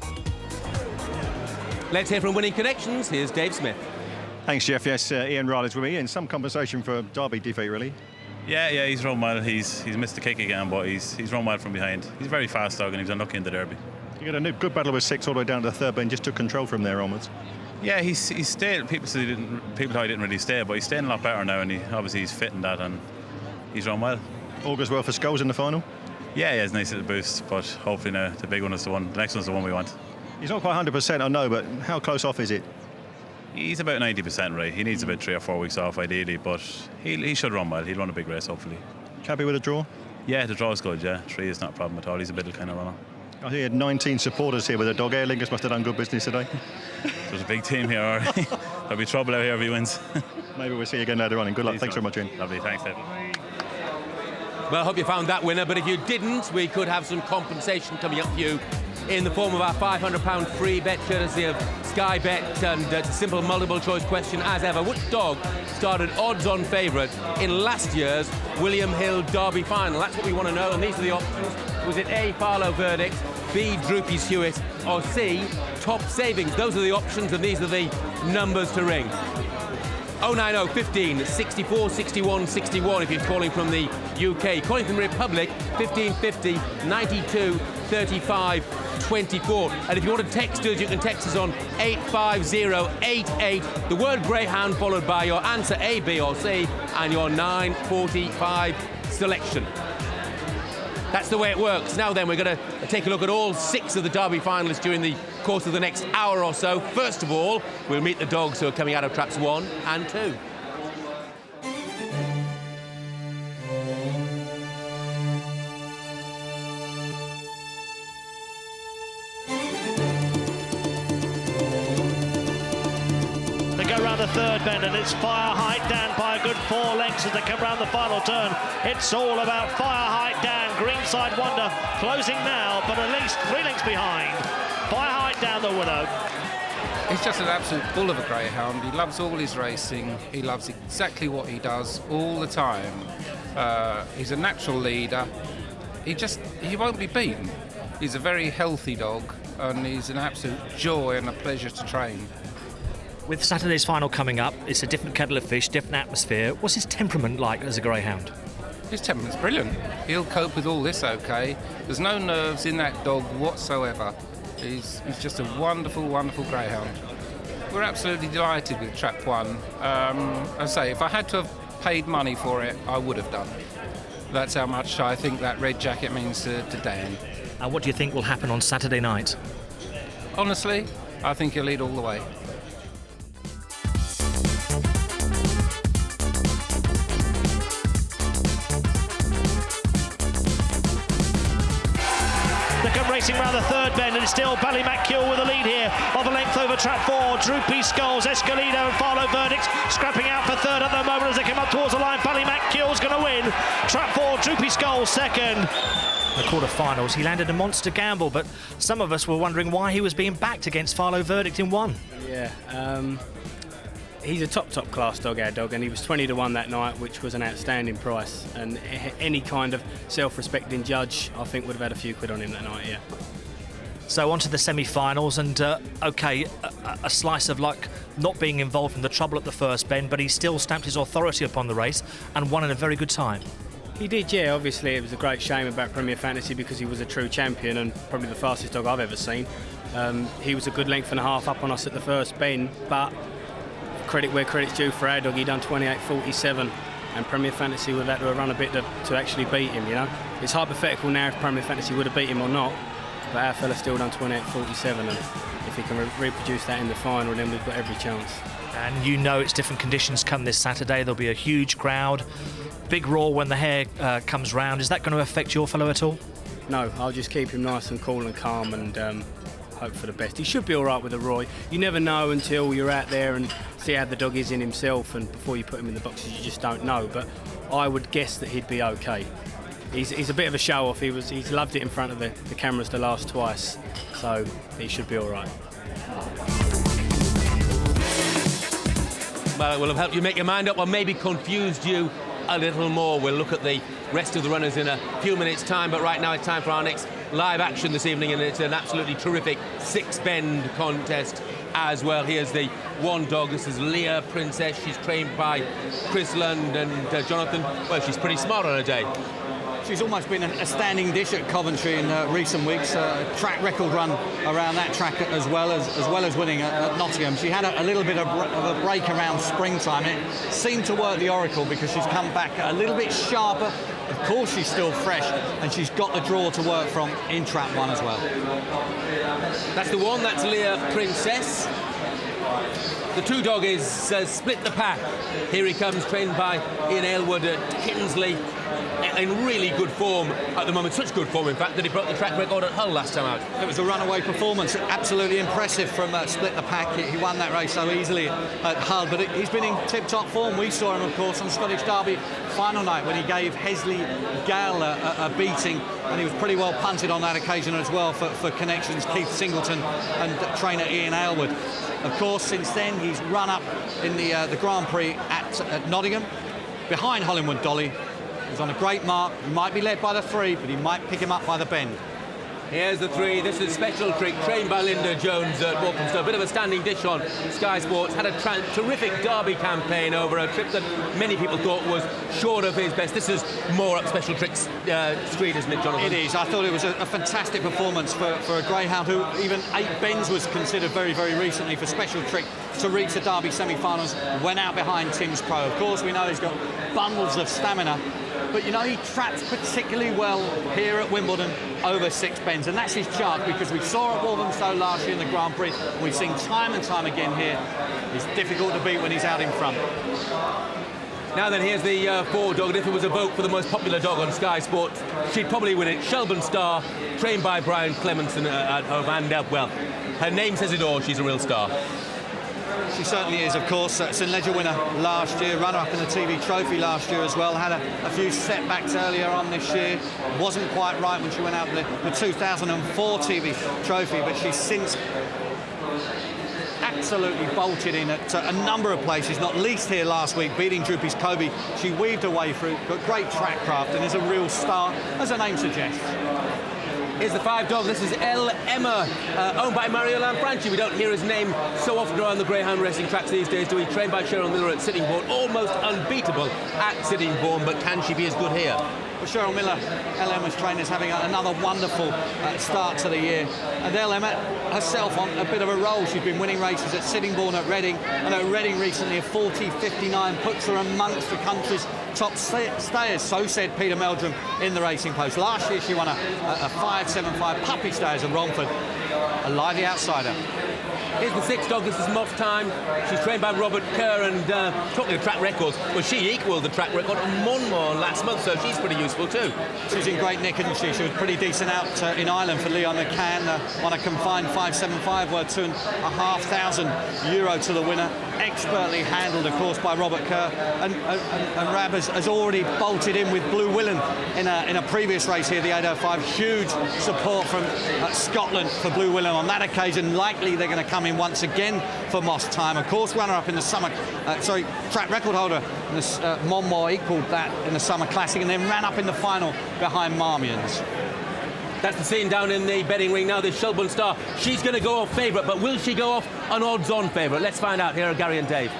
Let's hear from Winning Connections. Here's Dave Smith. Thanks, Jeff. Yes, Ian Riley's with me, and some compensation for a Derby defeat, really. Yeah, he's run well. He's missed the kick again, but he's run well from behind. He's a very fast dog, and he was unlucky in the Derby. You got a good battle with 6 all the way down to the third, but just took control from there onwards. Yeah, he stayed. People thought he didn't really stay, but he's staying a lot better now, and obviously he's fit in that, and he's run well. All goes well for Skulls in the final. Yeah, he has a nice little boost, but hopefully now the big one is the one. The next one's the one we want. He's not quite 100%, I know, but how close off is it? He's about 90% right. He needs about 3 or 4 weeks off ideally, but he should run well. He'll run a big race hopefully. Happy with a draw? Yeah, the draw's good, yeah. 3 is not a problem at all. He's a middle kind of runner. I think he had 19 supporters here with a dog. Aer Lingus must have done good business today. There's a big team here already. There'll be trouble out here if he wins. Maybe we'll see you again later on. And good luck. Thanks very much, Ian. Lovely, thanks, Ed. Well, I hope you found that winner, but if you didn't, we could have some compensation coming up for you in the form of our £500 free bet courtesy of Sky Bet, and it's a simple multiple choice question as ever. Which dog started odds-on favourite in last year's William Hill Derby final? That's what we want to know, and these are the options. Was it A, Farlow Verdict, B, Droopy Hewitt, or C, Top Savings? Those are the options, and these are the numbers to ring. 090 15 64 61 61 if you're calling from the UK. Calling from the Republic, 1550 92 35 24. And if you want to text us, you can text us on 85088. The word Greyhound followed by your answer A, B or C and your 9:45 selection. That's the way it works. Now then, we're going to take a look at all 6 of the Derby finalists during the course of the next hour or so. First of all, we'll meet the dogs who are coming out of traps 1 and 2. The third bend, and it's Fire Height Dan by a good 4 lengths as they come round the final turn. It's all about Fire Height Dan, Greenside Wonder closing now, but at least 3 lengths behind. Fire Height Dan, the winner. He's just an absolute bull of a greyhound. He loves all his racing. He loves exactly what he does all the time. He's a natural leader. He won't be beaten. He's a very healthy dog, and he's an absolute joy and a pleasure to train. With Saturday's final coming up, it's a different kettle of fish, different atmosphere. What's his temperament like as a greyhound? His temperament's brilliant. He'll cope with all this okay. There's no nerves in that dog whatsoever. He's just a wonderful, wonderful greyhound. We're absolutely delighted with Trap 1. I say, if I had to have paid money for it, I would have done. That's how much I think that red jacket means to Dan. And what do you think will happen on Saturday night? Honestly, I think he'll lead all the way. Racing round the third bend, and it's still Ballymacule with the lead here of a length over Trap 4. Droopy Skulls, Escalino and Farlow Verdicts scrapping out for third at the moment as they come up towards the line. Ballymacule's going to win. Trap 4, Droopy Skulls second. The quarterfinals, he landed a monster gamble, but some of us were wondering why he was being backed against Farlow Verdict in 1. Yeah, he's a top class dog, our dog, and he was 20 to 1 that night, which was an outstanding price. And any kind of self-respecting judge, I think, would have had a few quid on him that night. Yeah. So on to the semi-finals, and a slice of luck not being involved in the trouble at the first bend, but he still stamped his authority upon the race and won in a very good time. He did, yeah. Obviously, it was a great shame about Premier Fantasy because he was a true champion and probably the fastest dog I've ever seen. He was a good length and a half up on us at the first bend, but credit where credit's due for our dog. He done 28.47, and Premier Fantasy would have had to run a bit to actually beat him. You know, it's hypothetical now if Premier Fantasy would have beat him or not, but our fella still done 28.47, and if he can reproduce that in the final, then we've got every chance. And you know it's different conditions come this Saturday. There'll be a huge crowd, big roar when the hare comes round. Is that going to affect your fellow at all? No, I'll just keep him nice and cool and calm and hope for the best. He should be all right with a roar. You never know until you're out there and see how the dog is in himself, and before you put him in the boxes you just don't know, but I would guess that he'd be okay. He's a bit of a show-off. He's loved it in front of the cameras the last twice, so he should be all right. Well, it will have helped you make your mind up, or maybe confused you a little more. We'll look at the rest of the runners in a few minutes' time, but right now it's time for our next live action this evening, and it's an absolutely terrific 6-bend contest as well. Here's the one dog. This is Leah Princess. She's trained by Chris Lund and Jonathan. Well, she's pretty smart on her day. She's almost been a standing dish at Coventry in recent weeks. Track record run around that track as well as winning at Nottingham. She had a little bit of a break around springtime. It seemed to work the oracle because she's come back a little bit sharper. Of course, she's still fresh, and she's got the draw to work from in Trap 1 as well. That's the one. That's Leah Princess. The two dog is split the pack. Here he comes, trained by Ian Aylward at Kinsley. in really good form at the moment. Such good form, in fact, that he broke the track record at Hull last time out. It was a runaway performance, absolutely impressive from Split the Pack. He won that race so easily at Hull, but he's been in tip-top form. We saw him, of course, on Scottish Derby final night when he gave Hesley Gale a beating, and he was pretty well punted on that occasion as well for connections, Keith Singleton and trainer Ian Aylward. Of course, since then, he's run up in the Grand Prix at Nottingham, behind Hollywood Dolly. He's on a great mark. He might be led by the 3, but he might pick him up by the bend. Here's the 3. This is Special Trick, trained by Linda Jones at Walthamstow. A bit of a standing dish on Sky Sports. Had a terrific Derby campaign over a trip that many people thought was short of his best. This is more up Special Trick's street, isn't it, Jonathan? It is. I thought it was a fantastic performance for a greyhound who even 8 bends was considered very, very recently for Special Trick to reach the Derby semi-finals. Went out behind Tim's Crow. Of course, we know he's got bundles of stamina. But, you know, he traps particularly well here at Wimbledon over 6 bends. And that's his chance, because we saw at Walthamstow last year in the Grand Prix. And we've seen time and time again here. It's difficult to beat when he's out in front. Now then, here's the 4 dog. And if it was a vote for the most popular dog on Sky Sports, she'd probably win it. Shelburne Star, trained by Brian Clemenson at home. And, well, her name says it all. She's a real star. She certainly is, of course. St Ledger winner last year, runner-up in the TV Trophy last year as well. Had a few setbacks earlier on this year. Wasn't quite right when she went out the 2004 TV Trophy, but she's since absolutely bolted in at a number of places, not least here last week, beating Droopy's Kobe. She weaved her way through, got great track craft, and is a real star, as her name suggests. Here's the 5 dog. This is El Emma, owned by Mario Lanfranchi. We don't hear his name so often around the Greyhound racing tracks these days, do we? Trained by Cheryl Miller at Sittingbourne. Almost unbeatable at Sittingbourne, but can she be as good here? Well, Cheryl Miller, El Emma's trainer, is having another wonderful start to the year. And El Emma herself on a bit of a roll. She's been winning races at Sittingbourne, at Reading, and at Reading recently a 40.59 puts her amongst the country's top stayers. So said Peter Meldrum in the Racing Post. Last year she won a 5.75 puppy stayers at Romford. A lively outsider. Here's the 6 dog. This is Moss Time. She's trained by Robert Kerr, and talking of track records, well, she equalled the track record on Monmore last month, so she's pretty useful too. She's in great nick, isn't she? She was pretty decent out in Ireland for Leon McCann on a confined 5.75, worth €2,500 to the winner. Expertly handled, of course, by Robert Kerr, and Rab has already bolted in with Blue Willen in a previous race here, the 805. Huge support from Scotland for Blue Willen on that occasion. Likely they're going to come in once again for Moss Time. Of course, runner-up in the summer, track record holder in the Monmore equalled that in the Summer Classic, and then ran up in the final behind Marmions. That's the scene down in the betting ring now. This Shelburne Star, she's going to go off favourite, but will she go off an odds-on favourite? Let's find out. Here are Gary and Dave.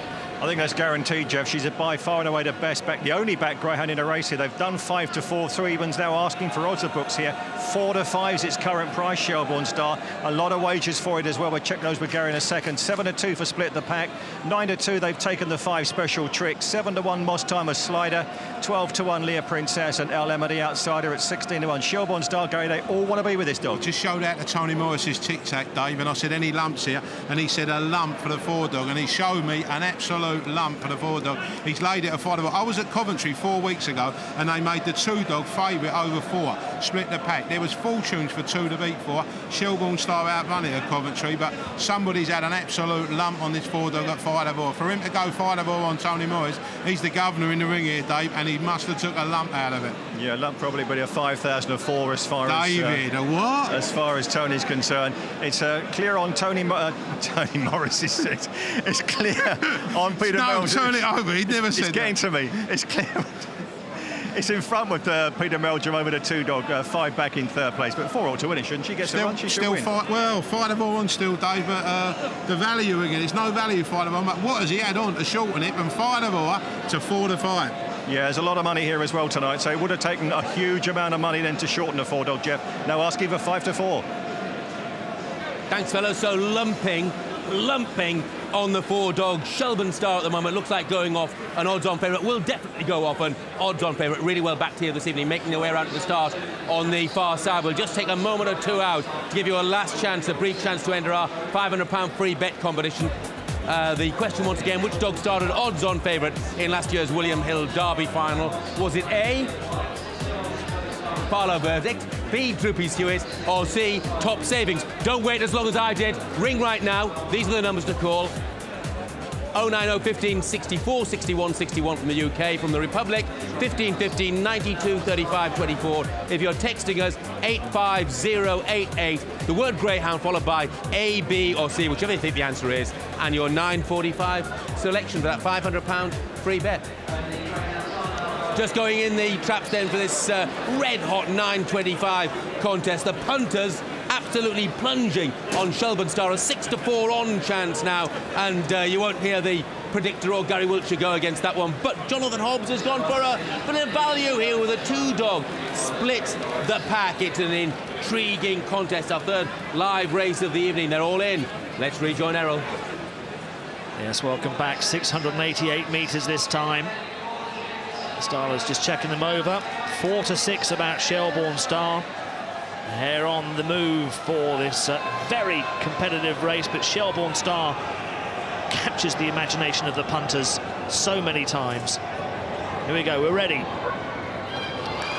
I think that's guaranteed, Jeff. She's by far and away the best back, the only back greyhound in a race here. They've done 5-4. 3 evens now asking for odds of books here. 4-5's its current price, Shelburne Star. A lot of wagers for it as well. We'll check those with Gary in a second. 7-2 for Split the Pack. 9-2 they've taken the 5 Special Trick. 7-1 Moss Time a slider. 12-1 Leah Princess, and El Emma the outsider at 16-1. Shelburne Star, Gary, they all want to be with this dog. Just showed out to Tony Morris's tic-tac, Dave, and I said any lumps here, and he said a lump for the 4 dog, and he showed me an absolute lump for the 4 dog. He's laid it a 5. I was at Coventry 4 weeks ago, and they made the 2 dog favourite over 4. Split the Pack. There was fortunes for 2 to beat 4. Shelburne Star outrun it at Coventry, but somebody's had an absolute lump on this 4 dog at 5-4. For him to go 5-4 on Tony Morris, he's the governor in the ring here, Dave, and he must have took a lump out of it. Yeah, lump probably, but a 5,004 as far David, as... a what? As far as Tony's concerned. It's clear on Tony Morris's seat. It's clear on Peter Meldrum. Turn it over, he never said It's getting to me. It's clear. It's in front with Peter Meldrum over the 2 dog, 5 back in 3rd place, but 4 ought to win it, shouldn't she? Gets the run, she should win. Well, 5-4 on still, Dave, but the value again, it's no value 5-4, but what has he had on to shorten it from 5-4 to 4-5? Yeah, there's a lot of money here as well tonight, so it would have taken a huge amount of money then to shorten the 4 dog, Jeff. Now asking for 5-4. Thanks, fellas. So lumping on the 4 dog. Shelburne Star at the moment looks like going off an odds-on favourite. Will definitely go off an odds-on favourite. Really well backed here this evening, making their way around to the start on the far side. We'll just take a moment or 2 out to give you a last chance, a brief chance to enter our £500 free bet competition. The question once again, which dog started odds-on favourite in last year's William Hill Derby final? Was it A, Barlow Verdict, B, Droopy Stewart, or C, Top Savings? Don't wait as long as I did. Ring right now. These are the numbers to call. 090 15 64 61 61 from the UK. From the Republic, 15 15 92 35 24. If you're texting us, 85088, the word Greyhound followed by A, B or C, whichever you think the answer is, and your 9.45 selection for that £500 free bet. Just going in the traps then for this red-hot 9.25 contest. The punters absolutely plunging on Shelburne Star, a 6-4 on chance now, and you won't hear the predictor or Gary Wiltshire go against that one. But Jonathan Hobbs has gone for a bit of value here with a two-dog split the pack. It's an intriguing contest, our third live race of the evening. They're all in. Let's rejoin Errol. Yes, welcome back. 688 metres this time. The Starlers just checking them over. 4-6 about Shelbourne Star. They're on the move for this very competitive race, but Shelbourne Star captures the imagination of the punters so many times. Here we go, we're ready.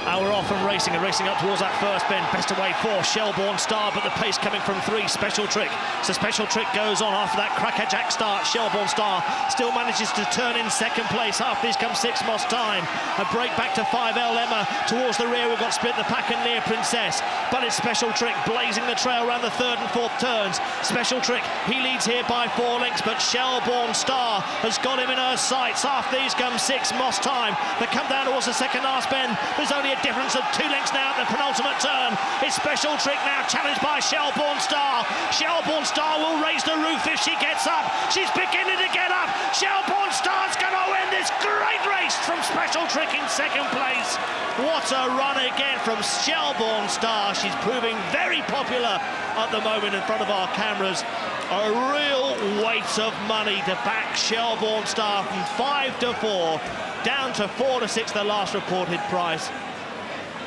Now we're off and racing up towards that first bend. Best away for Shelbourne Star, but the pace coming from 3, Special Trick. So Special Trick goes on after that crackerjack start. Shelbourne Star still manages to turn in second place. After these comes 6 Moss Time. A break back to 5L Emma. Towards the rear we've got Split the Pack and Near Princess. But it's Special Trick blazing the trail around the 3rd and 4th turns. Special Trick, he leads here by 4 lengths, but Shelbourne Star has got him in her sights. After these comes 6 Moss Time. They come down towards the second last bend. There's only a difference of 2 lengths now at the penultimate turn. It's Special Trick now challenged by Shelbourne Star. Shelbourne Star will raise the roof if she gets up. She's beginning to get up. Shelbourne Star's going to win this great race from Special Trick in second place. What a run again from Shelbourne Star. She's proving very popular at the moment in front of our cameras. A real weight of money to back Shelbourne Star from 5-4 down to 4-6, the last reported price.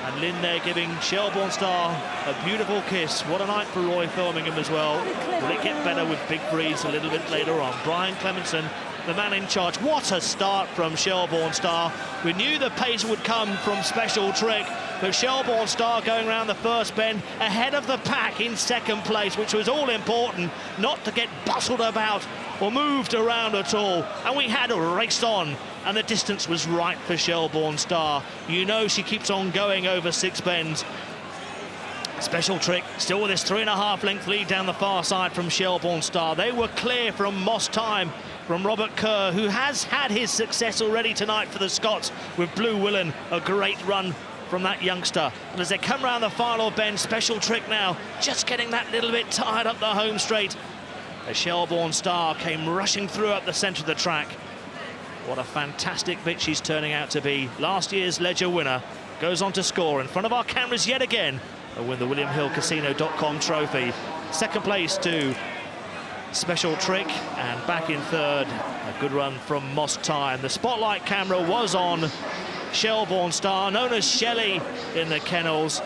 And Lynn there giving Shelbourne Star a beautiful kiss. What a night for Roy Firmingham as well. Will it get better with Big Breeze a little bit later on? Brian Clemenson, the man in charge. What a start from Shelbourne Star. We knew the pace would come from Special Trick, but Shelbourne Star going around the first bend ahead of the pack in second place, which was all important, not to get bustled about or moved around at all. And we had raced on, and the distance was right for Shelbourne Star. You know she keeps on going over 6 bends. Special Trick still with this 3.5 length lead down the far side from Shelbourne Star. They were clear from Moss Time, from Robert Kerr, who has had his success already tonight for the Scots with Blue Willen. A great run from that youngster. And as they come round the final bend, Special Trick now just getting that little bit tired up the home straight. The Shelbourne Star came rushing through up the centre of the track. What a fantastic bit she's turning out to be. Last year's Ledger winner goes on to score in front of our cameras yet again and win the WilliamHillCasino.com trophy. Second place to Special Trick, and back in third, a good run from Moss Time. The spotlight camera was on Shelbourne Star, known as Shelley in the kennels.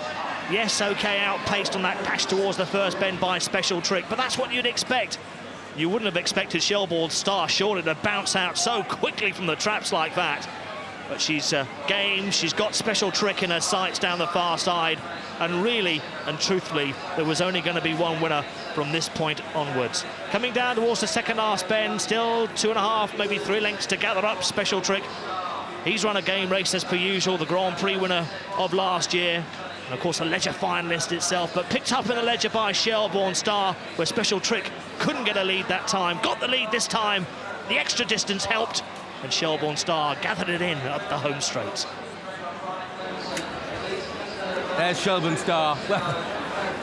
Yes, OK, outpaced on that dash towards the first bend by Special Trick, but that's what you'd expect. You wouldn't have expected Shelbourne Star surely to bounce out so quickly from the traps like that. But she's game, she's got Special Trick in her sights down the far side, and really and truthfully there was only going to be one winner from this point onwards. Coming down towards the second last bend, still 2.5, maybe 3 lengths to gather up Special Trick. He's run a game race as per usual, the Grand Prix winner of last year, and of course a Ledger finalist itself, but picked up in the Ledger by Shelbourne Star, where Special Trick couldn't get a lead that time, got the lead this time. The extra distance helped, and Shelbourne Star gathered it in up the home straight. There's Shelbourne Star. Well,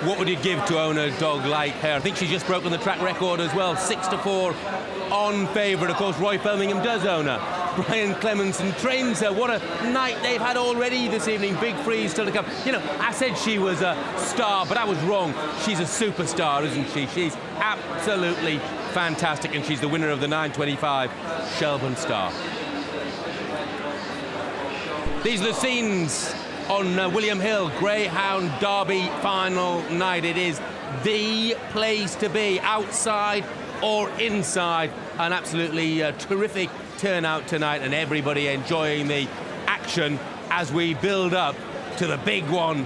what would you give to own a dog like her? I think she's just broken the track record as well. 6-4 on favourite. Of course, Roy Firmingham does own her. Brian Clemenson trains her. What a night they've had already this evening. Big Freeze still to come. You know, I said she was a star, but I was wrong. She's a superstar, isn't she? She's absolutely fantastic, and she's the winner of the 9.25 Shelbourne Star. These are the scenes on William Hill Greyhound Derby final night. It is the place to be, outside or inside an absolutely terrific turnout tonight, and everybody enjoying the action as we build up to the big one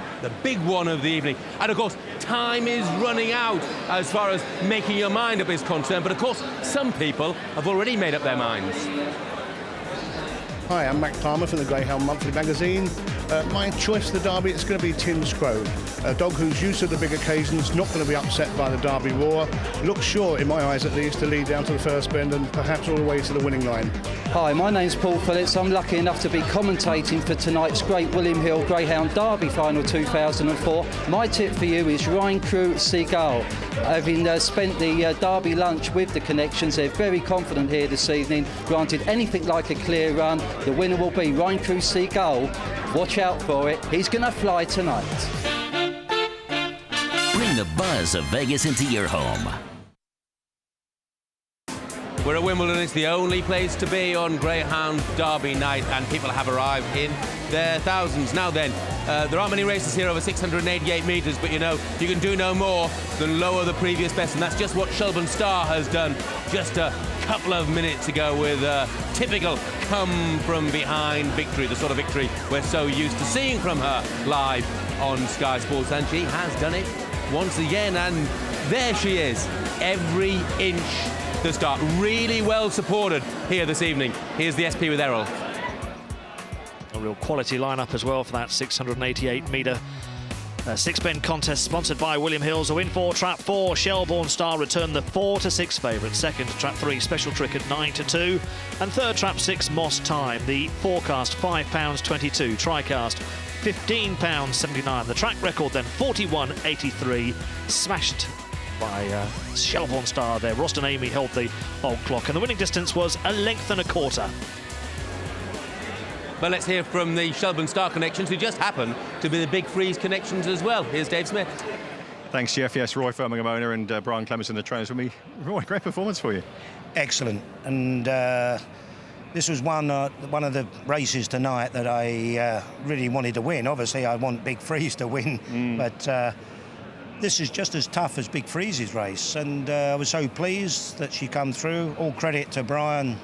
of the evening. And of course, time is running out as far as making your mind up is concerned, but of course, some people have already made up their minds. Hi, I'm Mac Palmer from the Greyhound Monthly magazine. My choice for the Derby is going to be Tim's Crow, a dog who's used to the big occasions, not going to be upset by the Derby roar. Looks sure, in my eyes at least, to lead down to the first bend and perhaps all the way to the winning line. Hi, my name's Paul Phillips. I'm lucky enough to be commentating for tonight's Great William Hill Greyhound Derby Final 2004. My tip for you is Rhine Crew Seagull. Having spent the Derby lunch with the connections, they're very confident here this evening. Granted, anything like a clear run, the winner will be Rhine Crew Seagull. Watch out for it. He's going to fly tonight. Bring the buzz of Vegas into your home. We're at Wimbledon. It's the only place to be on Greyhound Derby night, and people have arrived in their thousands. Now then, there aren't many races here over 688 metres, but you know, you can do no more than lower the previous best, and that's just what Shelbourne Star has done just a couple of minutes ago with a typical come-from-behind victory, the sort of victory we're so used to seeing from her live on Sky Sports, and she has done it once again, and there she is, every inch the start. Really well supported here this evening. Here's the SP with Errol. A real quality lineup as well for that 688-metre six-bend contest, sponsored by William Hills. A win for Trap 4. Shelbourne Star returned the 4-6 favourite. Second, Trap 3, Special Trick at 9-2. And third, Trap 6, Moss Time. The forecast, £5.22. Tricast, £15.79. The track record then, 41.83. Smashed by Shelbourne Star there. Roston Amy held the old clock, and the winning distance was 1.25 lengths. But let's hear from the Shelbourne Star connections, who just happen to be the Big Freeze connections as well. Here's Dave Smith. Thanks, Jeff. Yes, Roy Firmingham and Brian Clements in the trainers with me. Roy, great performance for you. Excellent. And this was one of the races tonight that I really wanted to win. Obviously, I want Big Freeze to win, but this is just as tough as Big Freeze's race. And I was so pleased that she come through. All credit to Brian,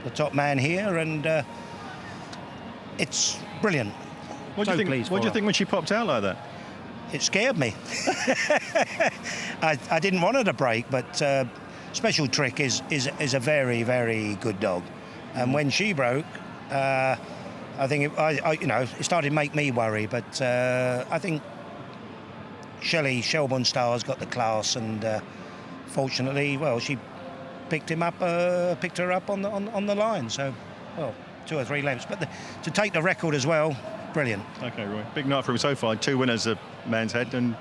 the top man here, and it's brilliant. What do you think when she popped out like that? It scared me. I didn't want her to break, but Special Trick is a very, very good dog. And when she broke, I think it started to make me worry. But I think Shelbourne Star's got the class, and fortunately, well, she picked her up on the line. So, well, 2 or 3 lengths. But to take the record as well, brilliant. Okay, Roy. Big night for him so far. 2 winners at Man's Head, and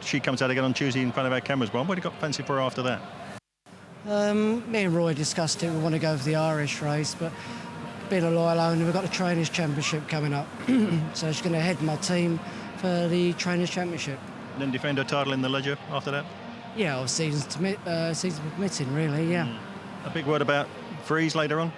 she comes out again on Tuesday in front of our cameras. What have you got fancy for her after that? Me and Roy discussed it. We want to go for the Irish race, but being a loyal owner, we've got the Trainers' Championship coming up. So she's going to head my team for the Trainers' Championship. And then defend her title in the Ledger after that? Yeah, well, season's permitting, really, yeah. A big word about Freeze later on?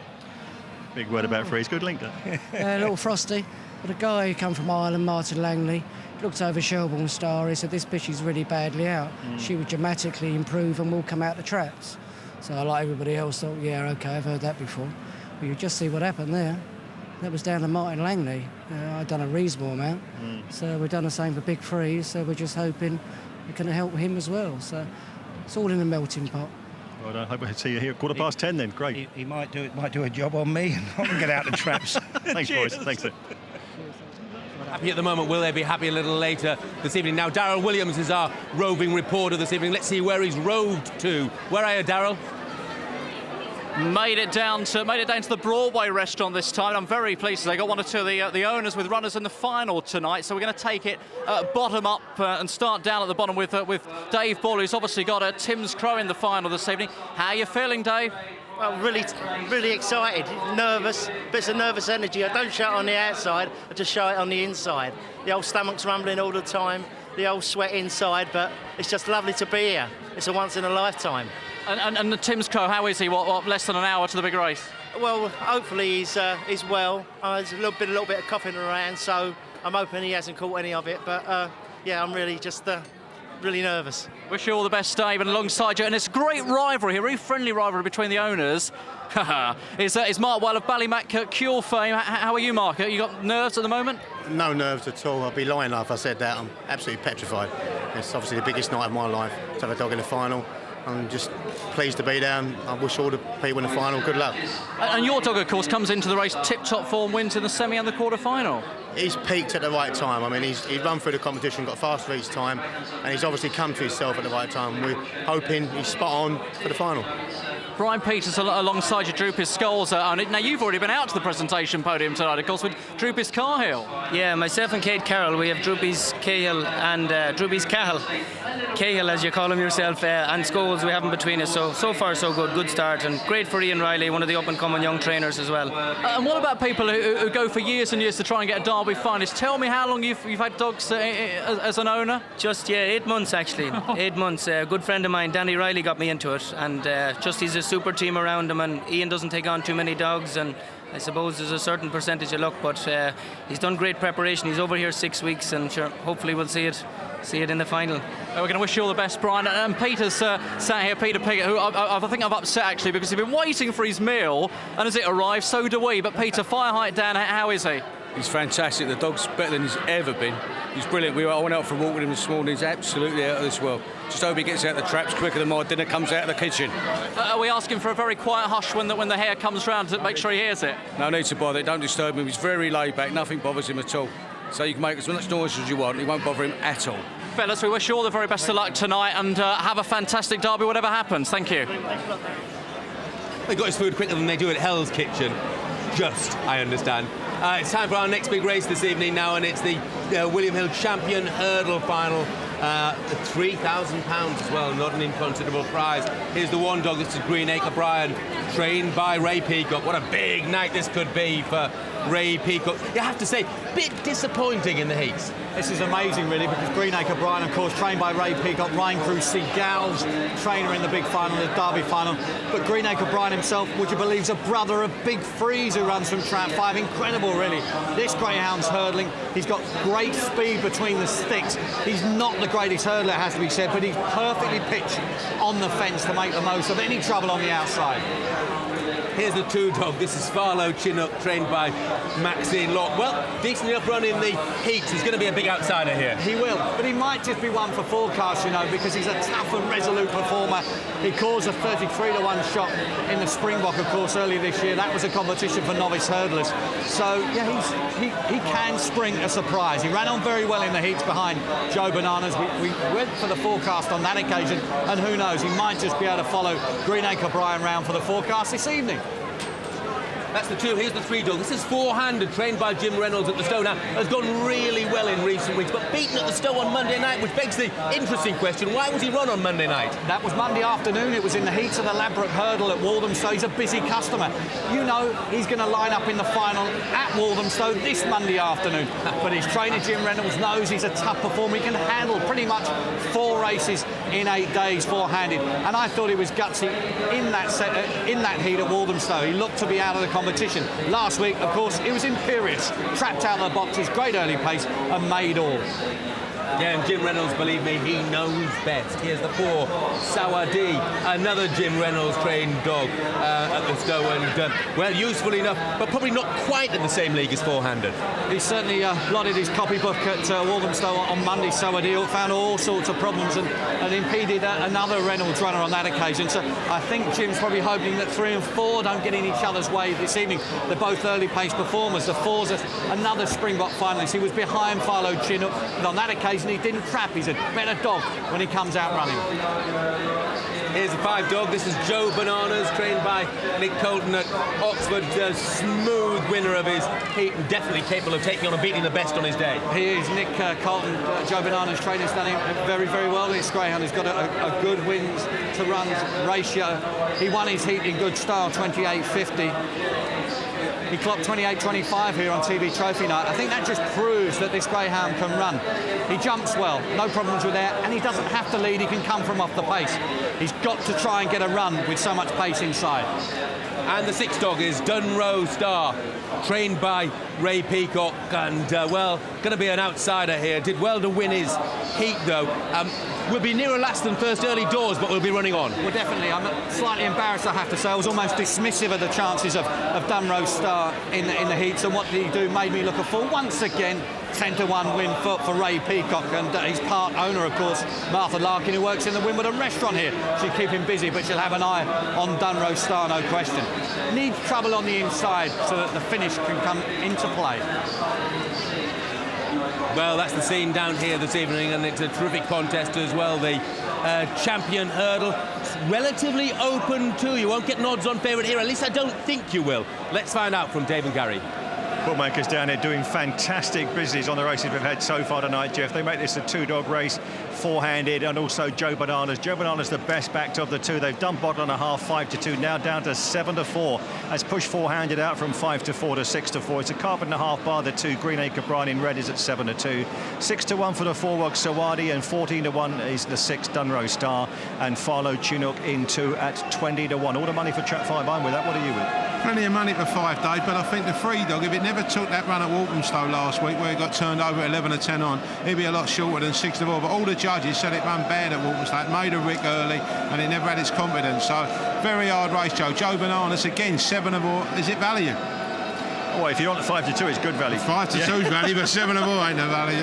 Big word about Freeze. Good link there. A little frosty. But a guy who come from Ireland, Martin Langley, looked over Shelbourne Star. He said, this bitch is really badly out. She would dramatically improve and will come out the traps. So I, like everybody else, thought, yeah, OK, I've heard that before. But you just see what happened there. That was down to Martin Langley. I'd done a reasonable amount. So we've done the same for Big Freeze. So we're just hoping we can help him as well. So it's all in a melting pot. Well, I hope I see you here at 10:15 then. Great. He might do a job on me and I can get out the traps. Thanks, boys. Thanks, sir. Happy at the moment. Will they be happy a little later this evening? Now, Darryl Williams is our roving reporter this evening. Let's see where he's roved to. Where are you, Darryl? Made it down to the Broadway restaurant this time. I'm very pleased they got 1 or 2 of the owners with runners in the final tonight. So we're going to take it bottom up and start down at the bottom with Dave Ball, who's obviously got Tim's Crow in the final this evening. How are you feeling, Dave? Well, really excited, nervous, bits of nervous energy. I don't show it on the outside, I just show it on the inside. The old stomach's rumbling all the time, the old sweat inside, but it's just lovely to be here. It's a once in a lifetime. And the Tim's Crow, how is he? What, less than an hour to the big race? Well, hopefully he's well. There's a little bit of coughing around, so I'm hoping he hasn't caught any of it. But yeah, I'm really just really nervous. Wish you all the best, Dave, and alongside you. And it's a great rivalry, a very friendly rivalry between the owners. Is Mark Well of Ballymac Cure fame. How are you, Mark? You got nerves at the moment? No nerves at all. I'd be lying if I said that. I'm absolutely petrified. It's obviously the biggest night of my life to have a dog in the final. I'm just pleased to be there, and I wish all the people in the final good luck. And your dog, of course, comes into the race tip-top form, wins in the semi and the quarter-final. He's peaked at the right time. I mean, he's run through the competition, got faster each time, and he's obviously come to himself at the right time. We're hoping he's spot on for the final. Brian Peters alongside you, Droopis Skulls. Now, you've already been out to the presentation podium tonight, of course, with Droopis Cahill. Yeah, myself and Kate Carroll, we have Droopis Cahill and Droopis Cahill. Cahill, as you call him yourself, and Scholes we have him between us. So far, so good. Good start, and great for Ian Riley, one of the up-and-coming young trainers as well. And what about people who go for years and years to try and get a Derby finalist? Tell me how long you've had dogs as an owner? Just, 8 months, actually. 8 months. A good friend of mine, Danny Riley, got me into it, and just he's a super team around him, and Ian doesn't take on too many dogs, and I suppose there's a certain percentage of luck, but he's done great preparation. He's over here 6 weeks, and sure, hopefully we'll see it in the final. We're going to wish you all the best, Brian. And Peter's sat here, Peter Piggott, who I think I've upset actually, because he's been waiting for his meal, and as it arrived, so do we. But Peter, fire height down, how is he? He's fantastic. The dog's better than he's ever been. He's brilliant. I went out for a walk with him this morning. He's absolutely out of this world. Just hope he gets out the traps quicker than my dinner comes out of the kitchen. Are we asking for a very quiet hush when the hair comes round to make sure he hears it? No need to bother. Don't disturb him. He's very laid back. Nothing bothers him at all. So you can make as much noise as you want. It won't bother him at all. Fellas, we wish you all the very best of luck tonight, and have a fantastic derby, whatever happens. Thank you. They got his food quicker than they do at Hell's Kitchen. I understand. It's time for our next big race this evening now, and it's the William Hill Champion Hurdle Final. £3,000 as well, not an inconsiderable prize. Here's the one dog, this is Greenacre Brian, trained by Ray Peacock. What a big night this could be for Ray Peacock. You have to say, bit disappointing in the heats. This is amazing, really, because Greenacre Brian, of course, trained by Ray Peacock, Rhine Crew Seagulls, trainer in the big final, the Derby final. But Greenacre Brian himself, would you believe, is a brother of Big Freeze, who runs from Trap 5. Incredible, really. This greyhound's hurdling. He's got great speed between the sticks. He's not the greatest hurdler, it has to be said, but he's perfectly pitched on the fence to make the most of any trouble on the outside. Here's the two dog. This is Farlow Chinook, trained by Maxine Locke. Well, decent enough run in the heats. He's going to be a big outsider here. He will, but he might just be one for forecast, because he's a tough and resolute performer. He caused a 33-1 shot in the Springbok, of course, earlier this year. That was a competition for novice hurdlers. So, yeah, he can spring a surprise. He ran on very well in the heats behind Joe Bananas. We went for the forecast on that occasion, and who knows, he might just be able to follow Greenacre Brian round for the forecast this evening. That's the two. Here's the three dog. This is four-handed, trained by Jim Reynolds at the Stowe. Now, has gone really well in recent weeks, but beaten at the Stowe on Monday night, which begs the interesting question, why was he run on Monday night? That was Monday afternoon. It was in the heats of the Ladbroke Hurdle at Walthamstow. He's a busy customer. He's going to line up in the final at Walthamstow this Monday afternoon. But his trainer, Jim Reynolds, knows he's a tough performer. He can handle pretty much 4 races in 8 days, four-handed. And I thought he was gutsy in that heat at Walthamstow. He looked to be out of the competition. Last week, of course, it was imperious. Trapped out of the boxes, great early pace, and made all. Yeah, and Jim Reynolds, believe me, he knows best. Here's the 4, Sawadi, another Jim Reynolds trained dog at the Stowe, and well, useful enough, but probably not quite in the same league as four-handed. He certainly blotted his copybook at Walthamstow on Monday. Sawadi found all sorts of problems and impeded another Reynolds runner on that occasion. So I think Jim's probably hoping that 3 and 4 don't get in each other's way this evening. They're both early pace performers. The 4's another Springbok finalist. He was behind Farlow Chinook, but on that occasion he didn't trap. He's a better dog when he comes out running. Here's the 5 dog. This is Joe Bananas, trained by Nick Colton at Oxford. A smooth winner of his heat and definitely capable of taking on and beating the best on his day. He is. Nick Colton, Joe Bananas' trainer's done him very, very well. This greyhound has got a good wins to runs ratio. He won his heat in good style, 28.50. He clocked 28.25 here on TV Trophy Night. I think that just proves that this greyhound can run. He jumps well, no problems with that, and he doesn't have to lead, he can come from off the pace. He's got to try and get a run with so much pace inside. And the 6 dog is Dunroe Star, trained by Ray Peacock, and well, going to be an outsider here. Did well to win his heat though. we'll be nearer last than first early doors, but we'll be running on. Well, definitely. I'm slightly embarrassed, I have to say. I was almost dismissive of the chances of Dunrose Star in the heats, and what did he do? Made me look a fool. Once again, 10-1 win for Ray Peacock, and he's part owner, of course, Martha Larkin, who works in the Wimbledon restaurant here. She'll keep him busy, but she'll have an eye on Dunrose Star, no question. Needs trouble on the inside so that the finish can come into play. Well, that's the scene down here this evening, and it's a terrific contest as well. The champion hurdle, it's relatively open too. You won't get an odds-on favourite here. At least I don't think you will. Let's find out from Dave and Gary. Bookmakers down here doing fantastic business on the races we've had so far tonight, Jeff. They make this a two-dog race, four-handed, and also Joe Bananas. Joe Bananas the best backed of the two. They've done bottle and a half, 5-2, now down to 7-4. Has pushed four-handed out from 5-4 to 6-4. It's a carpet and a half bar the two. Greenacre Brine in red is at 7-2. 6-1 for the four-wog Sawadi, and 14-1 is the 6 Dunrose Star, and Farlow Chinook in 2 at 20-1. All the money for Trap 5. I'm with that. What are you with? Plenty of money for 5 days, but I think the 3-dog, if it never took that run at Walthamstow last week where he got turned over at 11-10 on, he'd be a lot shorter than 6-4. But all the judges said it ran bad at Walthamstow. It made a rick early, and it never had its confidence. So very hard race, Joe. Joe Bananas again, 7-4. Is it value? Oh, if you're on at 5-2, it's good value. 5-2 is value, but 7-4 ain't no value.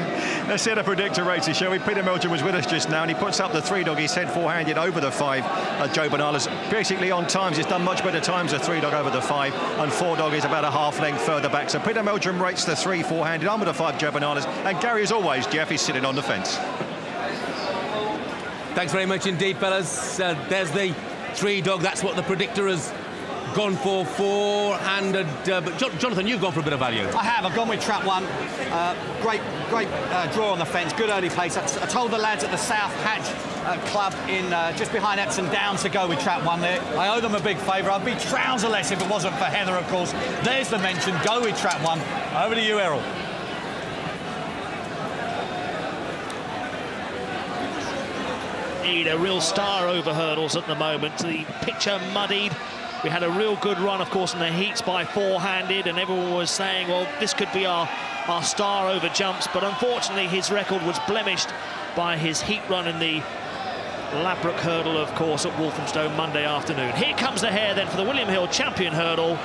Let's see the predictor races, shall we? Peter Meldrum was with us just now, and he puts up the 3-dog. He said four-handed over the 5. Joe Bananas basically on times. He's done much better times, the 3-dog over the 5, and 4-dog is about a half length further back. So Peter Meldrum rates the 3 four-handed. I'm with the 5 Joe Bananas, and Gary, as always, Jeff is sitting on the fence. Thanks very much indeed, fellas. There's the 3-dog. That's what the predictor has gone for, four-handed. But Jonathan, you've gone for a bit of value. I have. I've gone with Trap 1. Great draw on the fence. Good early place. I told the lads at the South Hatch Club in just behind Epsom Downs to go with Trap 1 there. I owe them a big favour. I'd be trouserless if it wasn't for Heather, of course. There's the mention. Go with Trap 1. Over to you, Errol. Need a real star over hurdles at the moment. The picture muddied. We had a real good run, of course, in the heats by four-handed, and everyone was saying, well, this could be our star over jumps, but unfortunately his record was blemished by his heat run in the Ladbroke hurdle, of course, at Walthamstow Monday afternoon. Here comes the hare then for the William Hill champion hurdle.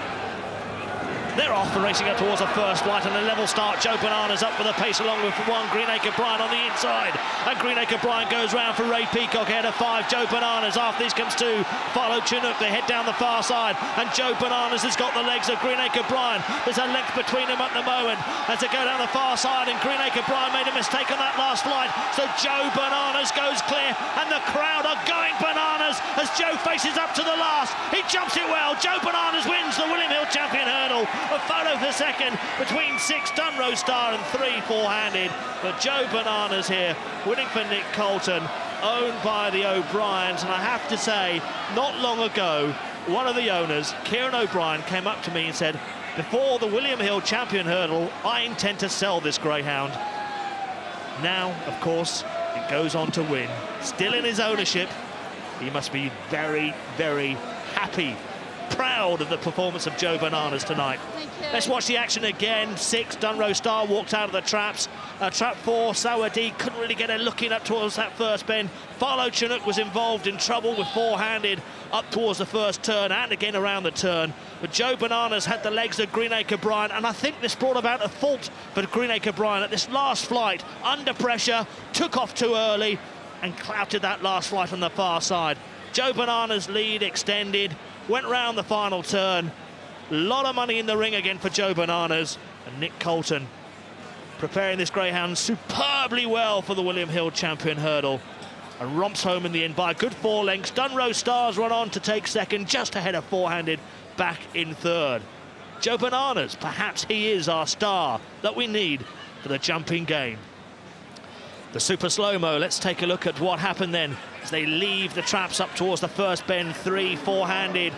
They're off and racing up towards the first flight, and a level start. Joe Bananas up with a pace along with 1 Greenacre Brine on the inside, and Greenacre Brine goes round for Ray Peacock ahead of 5 Joe Bananas. After this comes 2 Farlow Chinook. They head down the far side, and Joe Bananas has got the legs of Greenacre Brine. There's a length between them at the moment as they go down the far side, and Greenacre Brine made a mistake on that last flight, so Joe Bananas goes clear, and the crowd are going bananas as Joe faces up to the last. He jumps it well. Joe Bananas wins the William Hill champion hurdle. A photo for second between 6 Dunrose Star and 3 four-handed. But Joe Bananas here, winning for Nick Colton, owned by the O'Briens. And I have to say, not long ago, one of the owners, Kieran O'Brien, came up to me and said, before the William Hill champion hurdle, I intend to sell this greyhound. Now, of course, it goes on to win. Still in his ownership. He must be very, very happy, proud of the performance of Joe Bananas tonight. Let's watch the action again. 6 Dunrose Star walked out of the traps. Trap 4 Sawadi couldn't really get a look in up towards that first bend. Farlow Chinook was involved in trouble with four-handed up towards the first turn and again around the turn. But Joe Bananas had the legs of Greenacre Brine, and I think this brought about a fault for Greenacre Brine at this last flight. Under pressure, took off too early and clouted that last flight on the far side. Joe Bananas' lead extended, went round the final turn. A lot of money in the ring again for Joe Bananas, and Nick Colton preparing this greyhound superbly well for the William Hill champion hurdle, and romps home in the end by a good 4 lengths. Dunrose Stars run on to take second, just ahead of four-handed back in third. Joe Bananas, perhaps he is our star that we need for the jumping game. The super slow-mo, let's take a look at what happened then as they leave the traps up towards the first bend. 3 four-handed,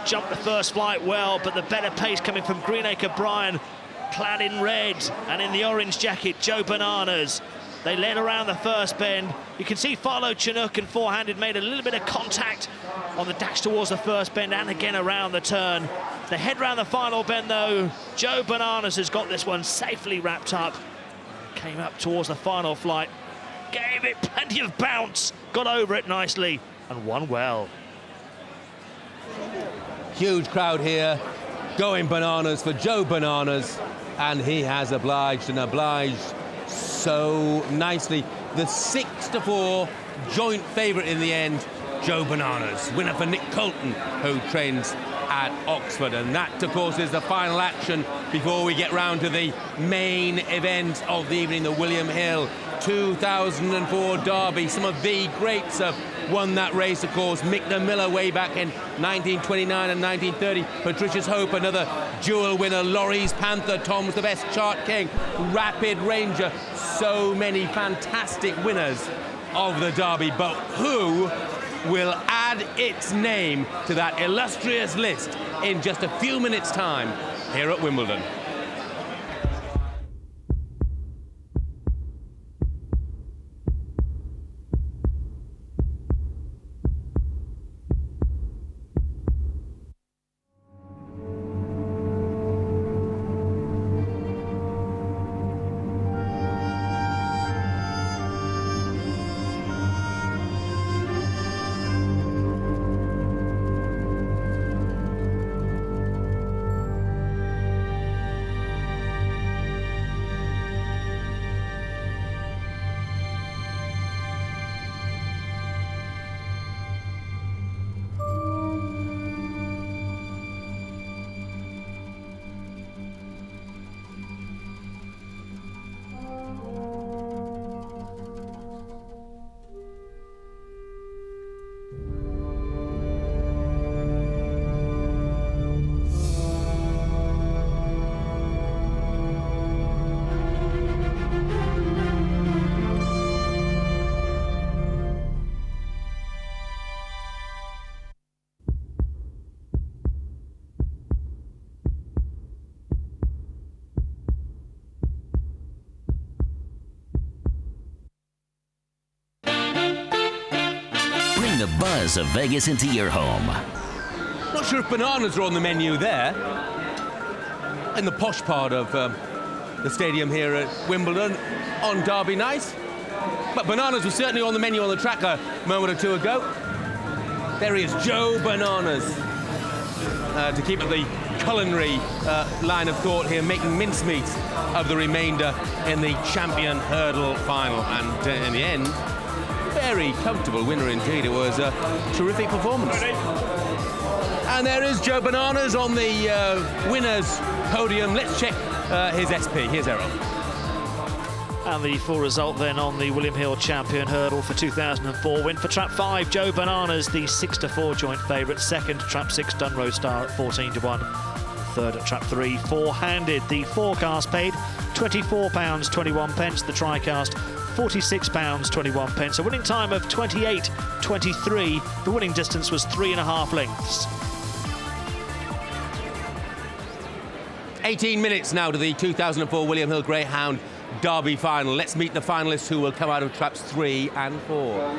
jumped the first flight well, but the better pace coming from Greenacre Brine, clad in red and in the orange jacket, Joe Bananas. They led around the first bend. You can see Farlow Chinook and four-handed made a little bit of contact on the dash towards the first bend and again around the turn. They head round the final bend though. Joe Bananas has got this one safely wrapped up. Came up towards the final flight. gave it plenty of bounce, got over it nicely and won well. Huge crowd here, going bananas for Joe Bananas, and he has obliged so nicely. The 6-4 joint favourite in the end, Joe Bananas, winner for Nick Colton, who trains at Oxford. And that, of course, is the final action before we get round to the main event of the evening, the William Hill 2004 Derby. Some of the greats have won that race, of course. Mick the Miller way back in 1929 and 1930. Patricia's Hope, another dual winner. Laurie's Panther, Tom's the Best, Chart King, Rapid Ranger. So many fantastic winners of the Derby. But who will add its name to that illustrious list in just a few minutes' time here at Wimbledon? The buzz of Vegas into your home. Not sure if bananas are on the menu there, in the posh part of the stadium here at Wimbledon on Derby night. But bananas were certainly on the menu on the track a moment or two ago. There he is, Joe Bananas. To keep at the culinary line of thought here, making mincemeat of the remainder in the champion hurdle final. And in the end, very comfortable winner indeed. It was a terrific performance. And there is Joe Bananas on the winner's podium. Let's check his SP. Here's Errol. And the full result then on the William Hill champion hurdle for 2004. Win for Trap 5, Joe Bananas, the 6-4 joint favourite. Second, Trap 6, Dunroe Star at 14-1. Third at Trap 3, Four-Handed. The forecast paid £24.21. The TriCast, £46.21. A winning time of 28.23. The winning distance was 3.5 lengths. 18 minutes now to the 2004 William Hill Greyhound Derby final. Let's meet the finalists who will come out of Traps 3 and 4.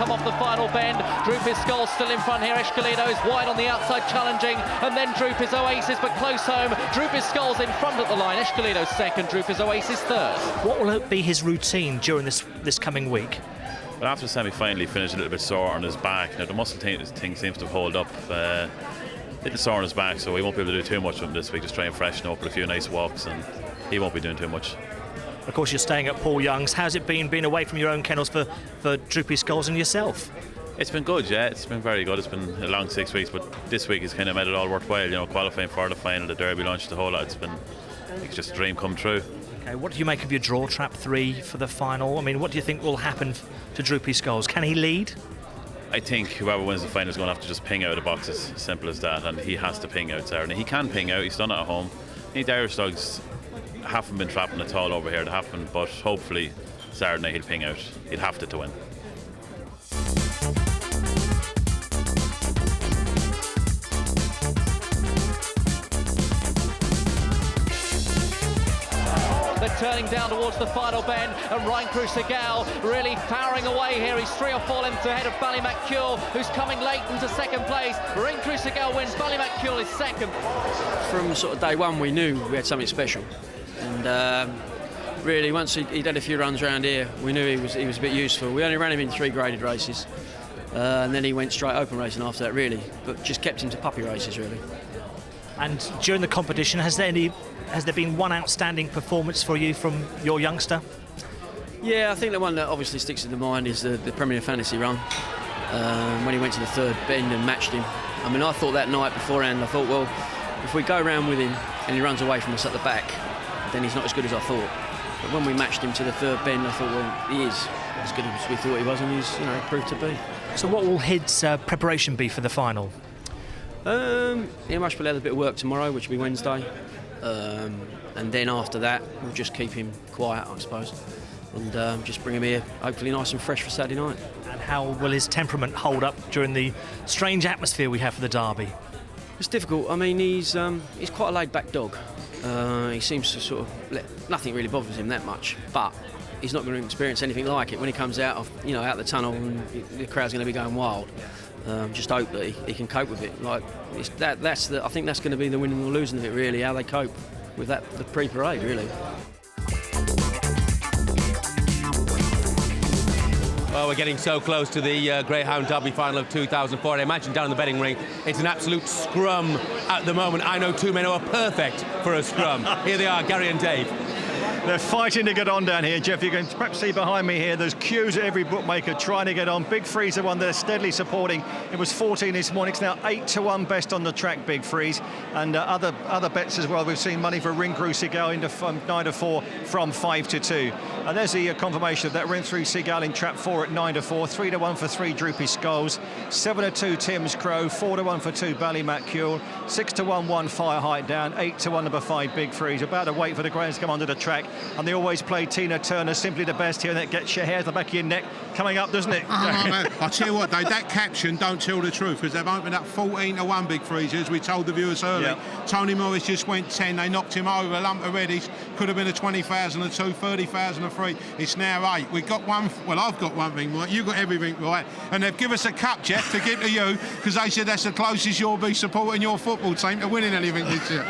Off the final bend, Droopy's Skull still in front here. Escalido is wide on the outside challenging, and then Droopy's Oasis, but close home. Droopy's Skull's in front at the line. Escalido's second, Droopy's Oasis third. What will be his routine during this coming week? Well, after the semi-final, he finished a little bit sore on his back. Now the muscle thing seems to have held up. Little sore on his back, so we won't be able to do too much with him this week. Just try and freshen up with a few nice walks, and he won't be doing too much. Of course, you're staying at Paul Young's. How's it been being away from your own kennels for Droopy Skulls and yourself? It's been good, yeah. It's been very good. It's been a long 6 weeks, but this week has kind of made it all worthwhile. You know, qualifying for the final, the Derby launch, the whole lot. It's just a dream come true. Okay, what do you make of your draw, Trap 3, for the final? I mean, what do you think will happen to Droopy Skulls? Can he lead? I think whoever wins the final is going to have to just ping out of the boxes. Simple as that. And he has to ping out Saturday. He can ping out. He's done it at home. The Irish dogs haven't been trapping at all over here. They haven't, but hopefully Saturday he'll ping out. He'll have to win. They're turning down towards the final bend, and Ryan Segal really powering away here. He's 3 or 4 lengths ahead of Ballymacule, who's coming late into second place. Ryan Segal wins, Ballymacule is second. From sort of day one, we knew we had something special, and really once he'd had a few runs around here, we knew he was a bit useful. We only ran him in 3 graded races, and then he went straight open racing after that, really, but just kept him to puppy races, really. And during the competition, has there been one outstanding performance for you from your youngster? Yeah, I think the one that obviously sticks in the mind is the Premier Fantasy run, when he went to the 3rd bend and matched him. I mean, I thought that night beforehand, I thought, well, if we go around with him and he runs away from us at the back, then he's not as good as I thought. But when we matched him to the 3rd bend, I thought, well, he is as good as we thought he was, and he's proved to be. So what will his preparation be for the final? He must have a bit of work tomorrow, which will be Wednesday, and then after that we'll just keep him quiet, I suppose, and just bring him here hopefully nice and fresh for Saturday night. And how will his temperament hold up during the strange atmosphere we have for the Derby? It's difficult. I mean, he's quite a laid-back dog. He seems to sort of nothing really bothers him that much, but he's not going to experience anything like it when he comes out of out the tunnel and the crowd's going to be going wild. Just hope that he can cope with it. Like I think that's going to be the winning or losing of it, really. How they cope with the pre-parade, really. Well, we're getting so close to the Greyhound Derby final of 2004. I imagine down in the betting ring, it's an absolute scrum at the moment. I know 2 men who are perfect for a scrum. Here they are, Gary and Dave. They're fighting to get on down here, Jeff. You can perhaps see behind me here, there's queues at every bookmaker trying to get on. Big Freeze, the one they're steadily supporting. It was 14 this morning. It's now 8-1 best on the track, Big Freeze. And other bets as well. We've seen money for Ring Segal into 9-4 from 5-2. And there's the confirmation of that. Ring Segal in trap 4 at 9-4. 3-1 for 3 Droopy Skulls. 7-2 Tim's Crow. 4-1 for 2 Ballymacule. 6-1 1 Fire Height Down. 8-1 number 5 Big Freeze. About to wait for the greyhounds to come onto the track. And they always play Tina Turner, Simply the Best here, and that gets your hair to the back of your neck coming up, doesn't it? I'll tell you what, though, that caption don't tell the truth, because they've opened up 14-1 Big Freeze, as we told the viewers earlier. Yep. Tony Morris just went 10, they knocked him over, a lump of reddies, could have been a 20,000 and 2, 30,000 and 3, it's now 8. We've got one, well, I've got one thing right, you've got everything right, and they've given us a cup, Jeff, to give to you, because they said that's the closest you'll be supporting your football team to winning anything this year.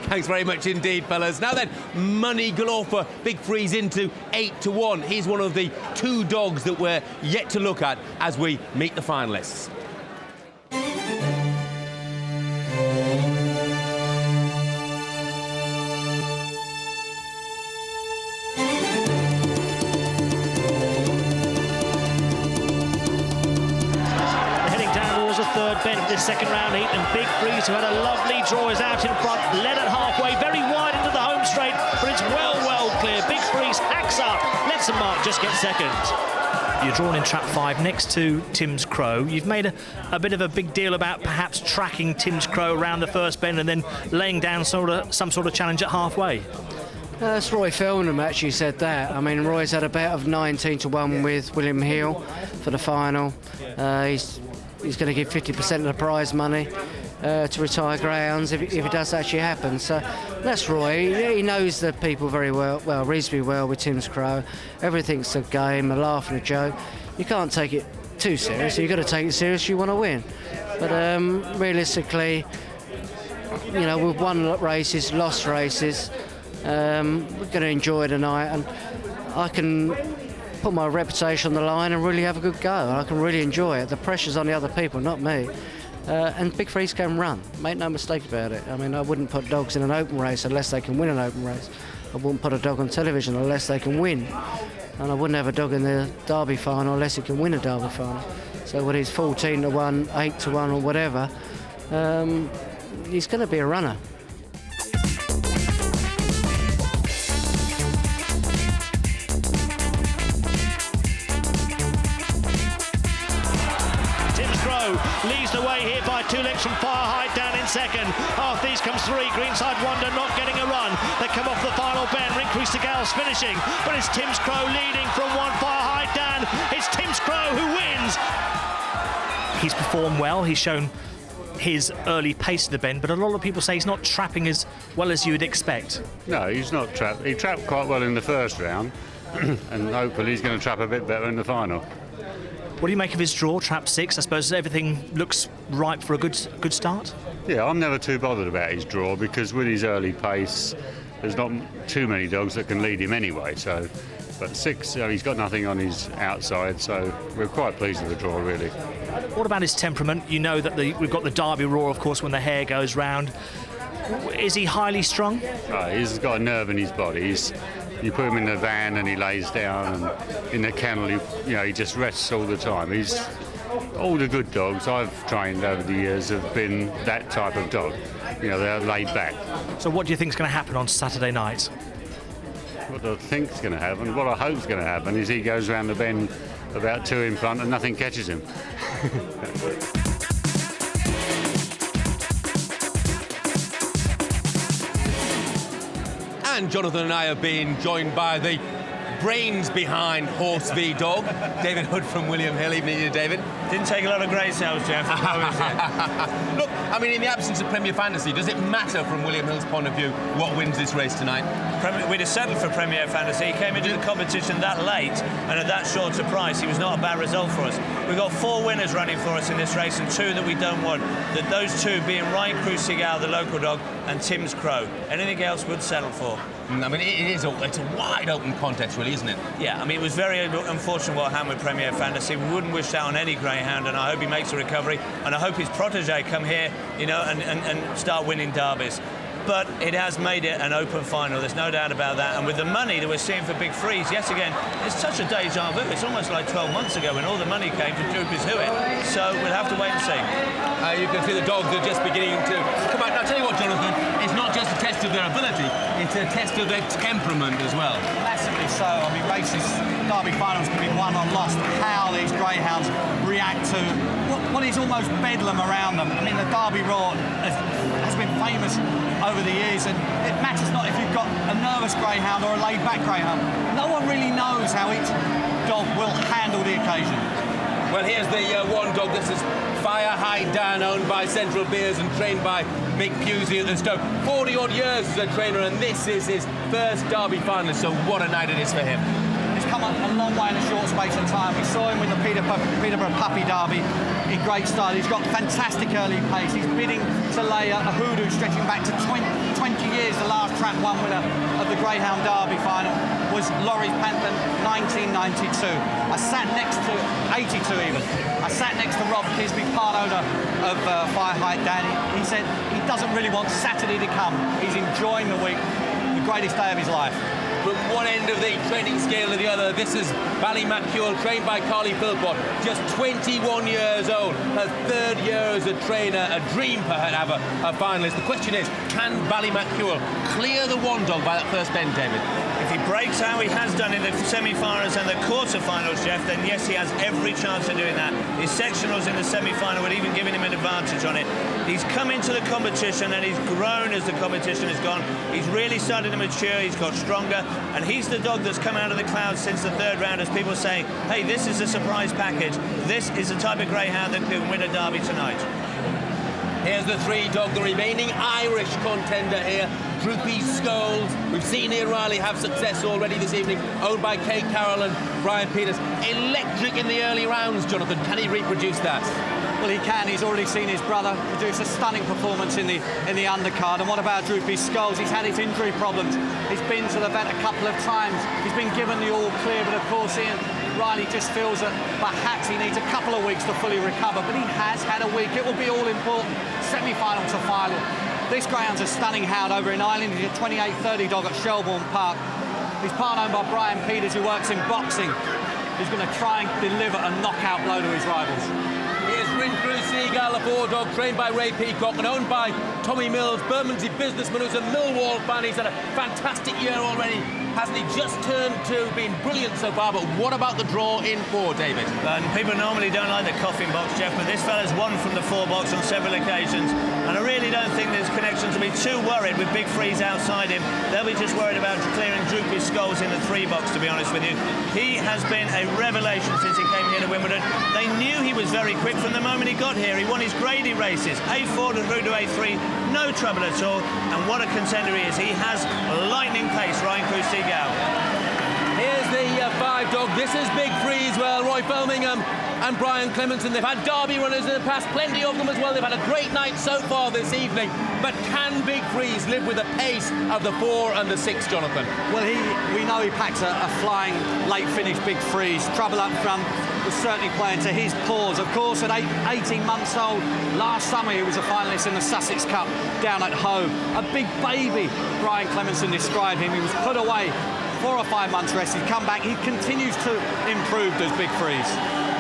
Thanks very much indeed, fellas. Now then, money galore for Big Freeze into 8-1. He's one of the 2 dogs that we're yet to look at as we meet the finalists. Third bend of this second round heat, and Big Freeze, who had a lovely draw, is out in front, led at halfway, very wide into the home straight, but it's well clear. Big Freeze hacks up, lets him mark, just gets second. You're drawn in trap 5 next to Tim's Crow. You've made a bit of a big deal about perhaps tracking Tim's Crow around the first bend and then laying down some sort of challenge at halfway. That's Roy Felnham actually said that. I mean, Roy's had a bet of 19-1 with William Hill for the final. He's going to give 50% of the prize money to retire greyhounds if it does actually happen. So that's Roy. He knows the people very well, reasonably well with Tim's Crow. Everything's a game, a laugh and a joke. You can't take it too serious. You've got to take it serious if you want to win. But realistically, we've won races, lost races. We're going to enjoy tonight, and I can put my reputation on the line and really have a good go. I can really enjoy it. The pressure's on the other people, not me. And Big Freeze can run. Make no mistake about it. I mean, I wouldn't put dogs in an open race unless they can win an open race. I wouldn't put a dog on television unless they can win. And I wouldn't have a dog in the Derby final unless he can win a Derby final. So when he's 14-1, 8-1 or whatever, he's going to be a runner. Leads the way here by 2 lengths from Fire Height Down in second. After these comes 3. Greenside Wonder not getting a run. They come off the final bend. Ring Segal's finishing, but it's Tim's Crow leading from 1. Fire Height Down. It's Tim's Crow who wins. He's performed well. He's shown his early pace of the bend, but a lot of people say he's not trapping as well as you would expect. No, he's not trapped. He trapped quite well in the first round, and hopefully he's going to trap a bit better in the final. What do you make of his draw, trap 6? I suppose everything looks ripe for a good start? Yeah, I'm never too bothered about his draw because with his early pace, there's not too many dogs that can lead him anyway. So, but 6, he's got nothing on his outside, so we're quite pleased with the draw, really. What about his temperament? You know that we've got the Derby roar, of course, when the hair goes round. Is he highly strung? He's got a nerve in his body. You put him in the van and he lays down, and in the kennel, he just rests all the time. All the good dogs I've trained over the years have been that type of dog. They're laid back. So what do you think is going to happen on Saturday night? What I think is going to happen, what I hope is going to happen, is he goes round the bend about 2 in front and nothing catches him. And Jonathan and I have been joined by the brains behind Horse v Dog, David Hood from William Hill. Evening to you, David. Didn't take a lot of great sales, Jeff. Look, I mean, in the absence of Premier Fantasy, does it matter from William Hill's point of view what wins this race tonight? We'd have settled for Premier Fantasy. He came into the competition that late, and at that short a price, he was not a bad result for us. We've got 4 winners running for us in this race, and 2 that we don't want. Those 2 being Ryan Crew Seagal, the local dog, and Tim's Crow. Anything else would settle for. I mean, it's a wide open contest, really, isn't it? Yeah, I mean, it was very unfortunate what happened with Premier Fantasy. We wouldn't wish that on any greyhound, and I hope he makes a recovery, and I hope his protege come here, and start winning derbies. But it has made it an open final, there's no doubt about that. And with the money that we're seeing for Big Freeze, yet again, it's such a deja vu. It's almost like 12 months ago when all the money came to Droopy's Hewitt. So we'll have to wait and see. You can see the dogs are just beginning to come out. Now, I'll tell you what, Jonathan, it's not just a test of their ability, it's a test of their temperament as well. Massively so. I mean, races, derby finals can be won or lost. How these greyhounds react to what is almost bedlam around them. I mean, the Derby roar has been famous over the years, and it matters not if you've got a nervous greyhound or a laid-back greyhound. No one really knows how each dog will handle the occasion. Well, here's the one dog. This is Fire High Down, owned by Central Beers and trained by Mick Pusey at the Stoke. 40-odd years as a trainer, and this is his first Derby finalist, so what a night it is for him. He's come a long way in a short space of time. We saw him with the Peterborough Puppy Derby in great style. He's got fantastic early pace. He's bidding to lay a hoodoo stretching back to 20 years. The last Trap 1 winner of the Greyhound Derby final was Laurie's Panther 1992. I sat next to 82 even. I sat next to Rob Kisby, part owner of Fire High Danny. He said he doesn't really want Saturday to come. He's enjoying the week, the greatest day of his life. From one end of the training scale to the other, this is Ballymacule, trained by Carly Philpott, just 21 years old, her 3rd year as a trainer, a dream for her to have a finalist. The question is, can Ballymacule clear the one dog by that first bend, David? If he breaks how he has done in the semi-finals and the quarter-finals, Jeff, then yes, he has every chance of doing that. His sectionals in the semi-final would even given him an advantage on it. He's come into the competition and he's grown as the competition has gone. He's really started to mature, he's got stronger, and he's the dog that's come out of the clouds since the 3rd round as people say, hey, this is a surprise package. This is the type of greyhound that can win a derby tonight. Here's the 3 dog, the remaining Irish contender here, Droopy Skulls. We've seen Ian Riley have success already this evening, owned by Kate Carroll and Brian Peters. Electric in the early rounds, Jonathan. Can he reproduce that? Well, he can. He's already seen his brother produce a stunning performance in the undercard. And what about Droopy Skulls? He's had his injury problems. He's been to the vet a couple of times. He's been given the all clear, but of course Ian Riley just feels that perhaps he needs a couple of weeks to fully recover. But he has had a week. It will be all important. Semi-final to final. This greyhound's a stunning hound over in Ireland. He's a 28-30 dog at Shelbourne Park. He's part owned by Brian Peters, who works in boxing. He's going to try and deliver a knockout blow to his rivals. Here's Rincrew Seagull, a 4-dog trained by Ray Peacock and owned by Tommy Mills, Bermondsey businessman who's a Millwall fan. He's had a fantastic year already, hasn't he? Just turned to being brilliant so far, but what about the draw in 4, David? And people normally don't like the coffin box, Jeff, but this fella's won from the 4 box on several occasions. And I really don't think there's connection to be too worried with Big Freeze outside him. They'll be just worried about clearing Droopy's skulls in the 3 box, to be honest with you. He has been a revelation since he came here to Wimbledon. They knew he was very quick from the moment he got here. He won his Grady races, A4 and through to A3, no trouble at all. And what a contender he is. He has lightning pace, Ryan Cruz Seagal. Here's the 5 dog. This is Big Freeze. Well, Roy Felmingham and Brian Clemenson, they've had Derby runners in the past, plenty of them as well. They've had a great night so far this evening. But can Big Freeze live with the pace of the 4 and the 6, Jonathan? Well, we know he packs a flying late finish Big Freeze. Trouble up front was certainly playing to his paws. Of course, at 18 months old, last summer he was a finalist in the Sussex Cup down at home. A big baby, Brian Clemenson described him. He was put away 4 or 5 months rest. He's come back. He continues to improve, does Big Freeze.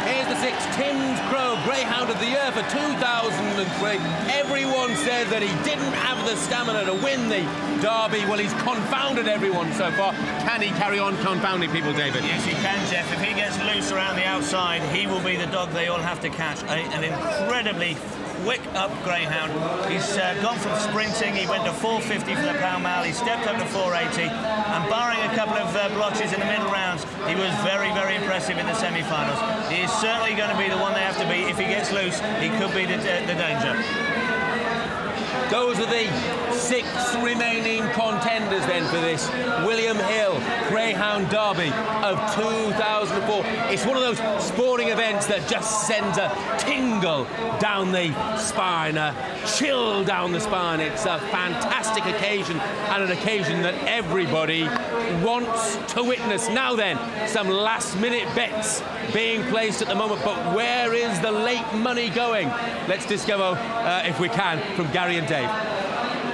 Here's the 6, Tim's Crow, Greyhound of the Year for 2003. Everyone said that he didn't have the stamina to win the Derby. Well, he's confounded everyone so far. Can he carry on confounding people, David? Yes, he can, Jeff. If he gets loose around the outside, he will be the dog they all have to catch. An incredibly quick up Greyhound. He's gone from sprinting, he went to 450 for the pound mile, he stepped up to 480, and barring a couple of blotches in the middle rounds, he was very, very impressive in the semi-finals. He is certainly going to be the one they have to beat. If he gets loose, he could be the danger. Those are the 6 remaining contenders then for this William Hill Greyhound Derby of 2004. It's one of those sporting events that just sends a tingle down the spine, a chill down the spine. It's a fantastic occasion, and an occasion that everybody wants to witness. Now then, some last-minute bets being placed at the moment, but where is the late money going? Let's discover, if we can, from Gary and Dave.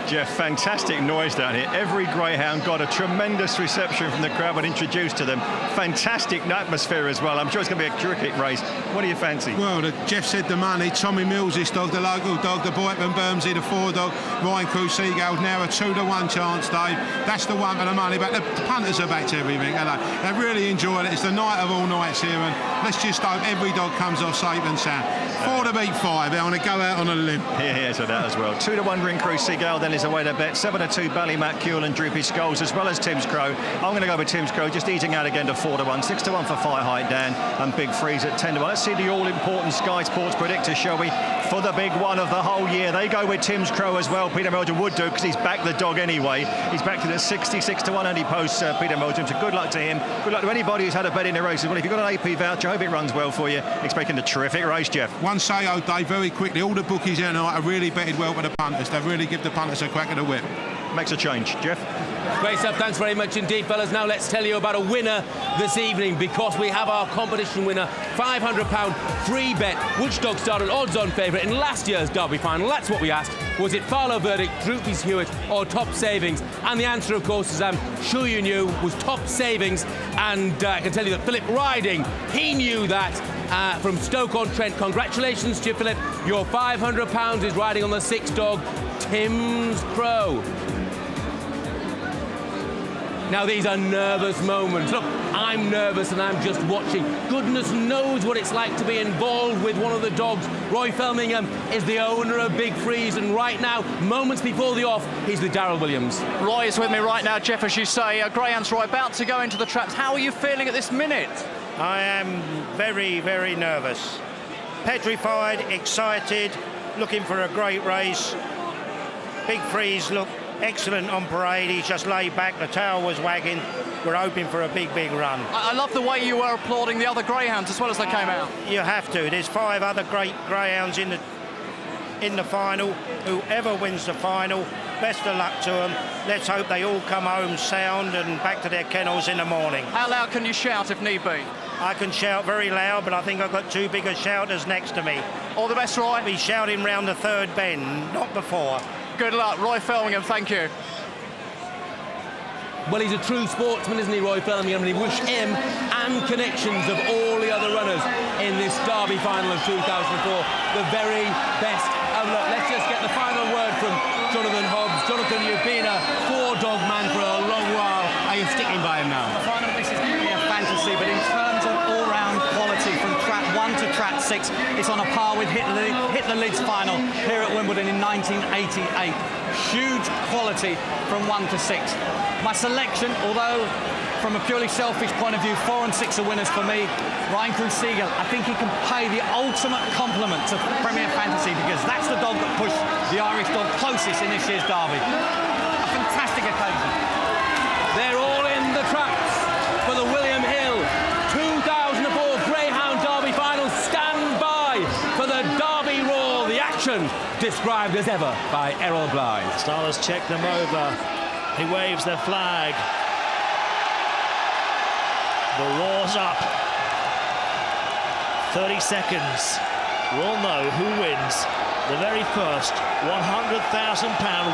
Jeff, fantastic noise down here. Every Greyhound got a tremendous reception from the crowd when introduced to them. Fantastic atmosphere as well. I'm sure it's going to be a cricket race. What do you fancy? Well, Jeff said the money. Tommy Mills, this dog, the local dog, the Boyton Bermsey, the 4 dog, Ryan Cruz Seagull, now a 2-to-1 chance, Dave. That's the one for the money, but the punters are back to everything. They're really enjoying it. It's the night of all nights here, and let's just hope every dog comes off safe and sound. 4 to beat 5. They're going to go out on a limb. Yeah, so that as well. 2-to-1 Ring Cruz Seagull then is a way to bet. 7-2 Ballymac, Kuhl and Droopy Skulls, as well as Tim's Crow. I'm going to go with Tim's Crow, just eating out again to 4-1. 6-1 for Fire Height Dan and Big Freeze at 10-1. Let's see the all-important Sky Sports predictor, shall we? For the big one of the whole year, they go with Tim's Crow as well. Peter Meldrum would do, because he's backed the dog anyway. He's backed it at 66-1, and he posts Peter Meldrum. So good luck to him. Good luck to anybody who's had a bet in the race as well. If you've got an AP voucher, I hope it runs well for you. Expecting a terrific race, Jeff. One say, Dave, very quickly, all the bookies here tonight are really betted well for the punters. They really give the punters a crack of the whip. Makes a change. Jeff? Great stuff. Thanks very much indeed, fellas. Now let's tell you about a winner this evening, because we have our competition winner, £500 free bet. Which dog started odds-on favourite in last year's Derby final? That's what we asked. Was it Farlow Verdict, Droopy's Hewitt, or Top Savings? And the answer, of course, as I'm sure you knew, was Top Savings. And I can tell you that Philip Riding, he knew that from Stoke-on-Trent. Congratulations to you, Philip. Your £500 is riding on the 6 dog, Tim's Crow. Now, these are nervous moments. Look, I'm nervous and I'm just watching. Goodness knows what it's like to be involved with one of the dogs. Roy Felmingham is the owner of Big Freeze, and right now, moments before the off, he's with Darryl Williams. Roy is with me right now, Jeff, as you say. Greyhound's Roy about to go into the traps. How are you feeling at this minute? I am very, very nervous. Petrified, excited, looking for a great race. Big Freeze looked excellent on parade. He's just laid back, the tail was wagging. We're hoping for a big, big run. I love the way you were applauding the other Greyhounds as well as they came out. You have to. There's 5 other great Greyhounds in the final. Whoever wins the final, best of luck to them. Let's hope they all come home sound and back to their kennels in the morning. How loud can you shout if need be? I can shout very loud, but I think I've got 2 bigger shouters next to me. All the best, Roy. Be shouting round the 3rd bend, not before. Good luck, Roy Felmingham, thank you. Well, he's a true sportsman, isn't he, Roy Felmingham? And he wished him and connections of all the other runners in this Derby final of 2004 the very best of luck. Let's just get the final word from Jonathan Hobbs. Jonathan, you've been a 4-dog man for a long while. Are you sticking by him now? The final, this is going to be a fantasy, but in terms of all-round quality from trap 1 to trap Trap 6. It's on a par with Hit the Lids final here at Wimbledon in 1988. Huge quality from 1 to 6. My selection, although from a purely selfish point of view, 4 and 6 are winners for me. Ryan Crew Seagull, I think he can pay the ultimate compliment to Premier Fantasy, because that's the dog that pushed the Irish dog closest in this year's derby. A fantastic occasion. They're all in the traps for the William Hill 2004 Greyhound Derby final. Stand by for the Derby Roar. The action described as ever by Errol Blythe. Starlers check them over. He waves their flag. The roar's up. 30 seconds. We'll know who wins the very first £100,000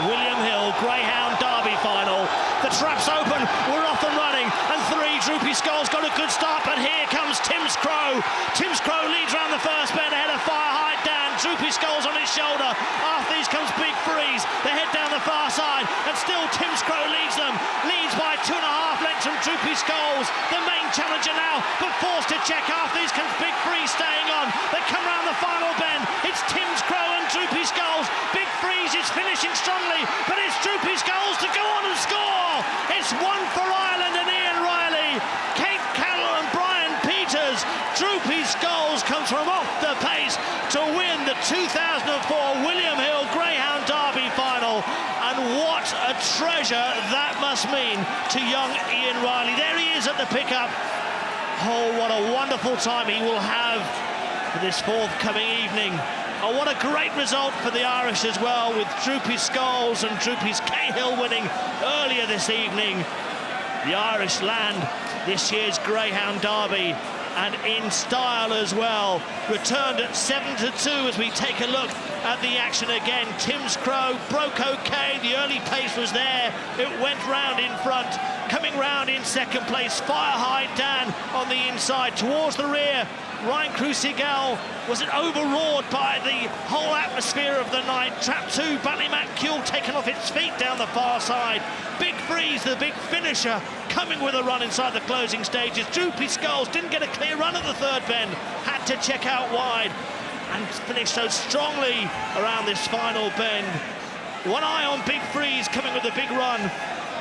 William Hill Greyhound Derby final. The trap's open, we're off and running, and 3 Droopy Skulls got a good start, but here comes Tim's Crow. Tim's Crow leads round the first bend ahead of Firehide Dan. Droopy Skulls on his shoulder. After these comes Big Freeze. They head down the far side, and still Tim's Crow leads them. Leads by 2.5 lengths from Droopy Skulls. The main challenger now, but forced to check. After these comes Big Freeze staying on. They come round the final bend. It's Tim's Crow and Droopy Skulls. Big Freeze is finishing strongly, but it's Droopy Skulls to go on and score. It's 1 for Ireland and Ian Riley. Kate Carroll and Brian Peters. Droopy Skulls comes from off the pace to win the 2004 William Hill Greyhound Derby final. And what a treasure that must mean to young Ian Riley. There he is at the pickup. Oh, what a wonderful time he will have for this forthcoming evening. Oh, what a great result for the Irish as well, with Droopy Skulls and Droopy's Cahill winning earlier this evening. The Irish land this year's Greyhound Derby, and in style as well. Returned at 7-2 as we take a look at the action again. Tim's Crow broke okay, the early pace was there, it went round in front. Coming round in second place, Firehide Dan on the inside. Towards the rear, Ryan Crew Seagull was overawed by the whole atmosphere of the night. Trap 2, Ballymac Kuel taken off its feet down the far side. Big Freeze, the big finisher, coming with a run inside the closing stages. Droopy Skulls didn't get a clear run at the third bend, had to check out wide and finished so strongly around this final bend. One eye on Big Freeze coming with a big run.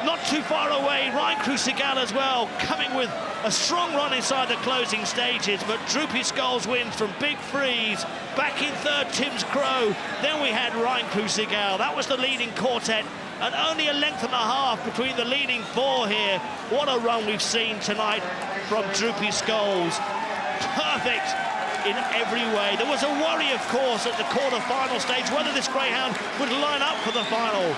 Not too far away, Ryan Crew Seagull as well, coming with a strong run inside the closing stages, but Droopy Skulls wins from Big Freeze. Back in third, Tim's Crow. Then we had Ryan Crew Seagull. That was the leading quartet, and only a length and a half between the leading 4 here. What a run we've seen tonight from Droopy Skulls. Perfect in every way. There was a worry, of course, at the quarter-final stage whether this Greyhound would line up for the final.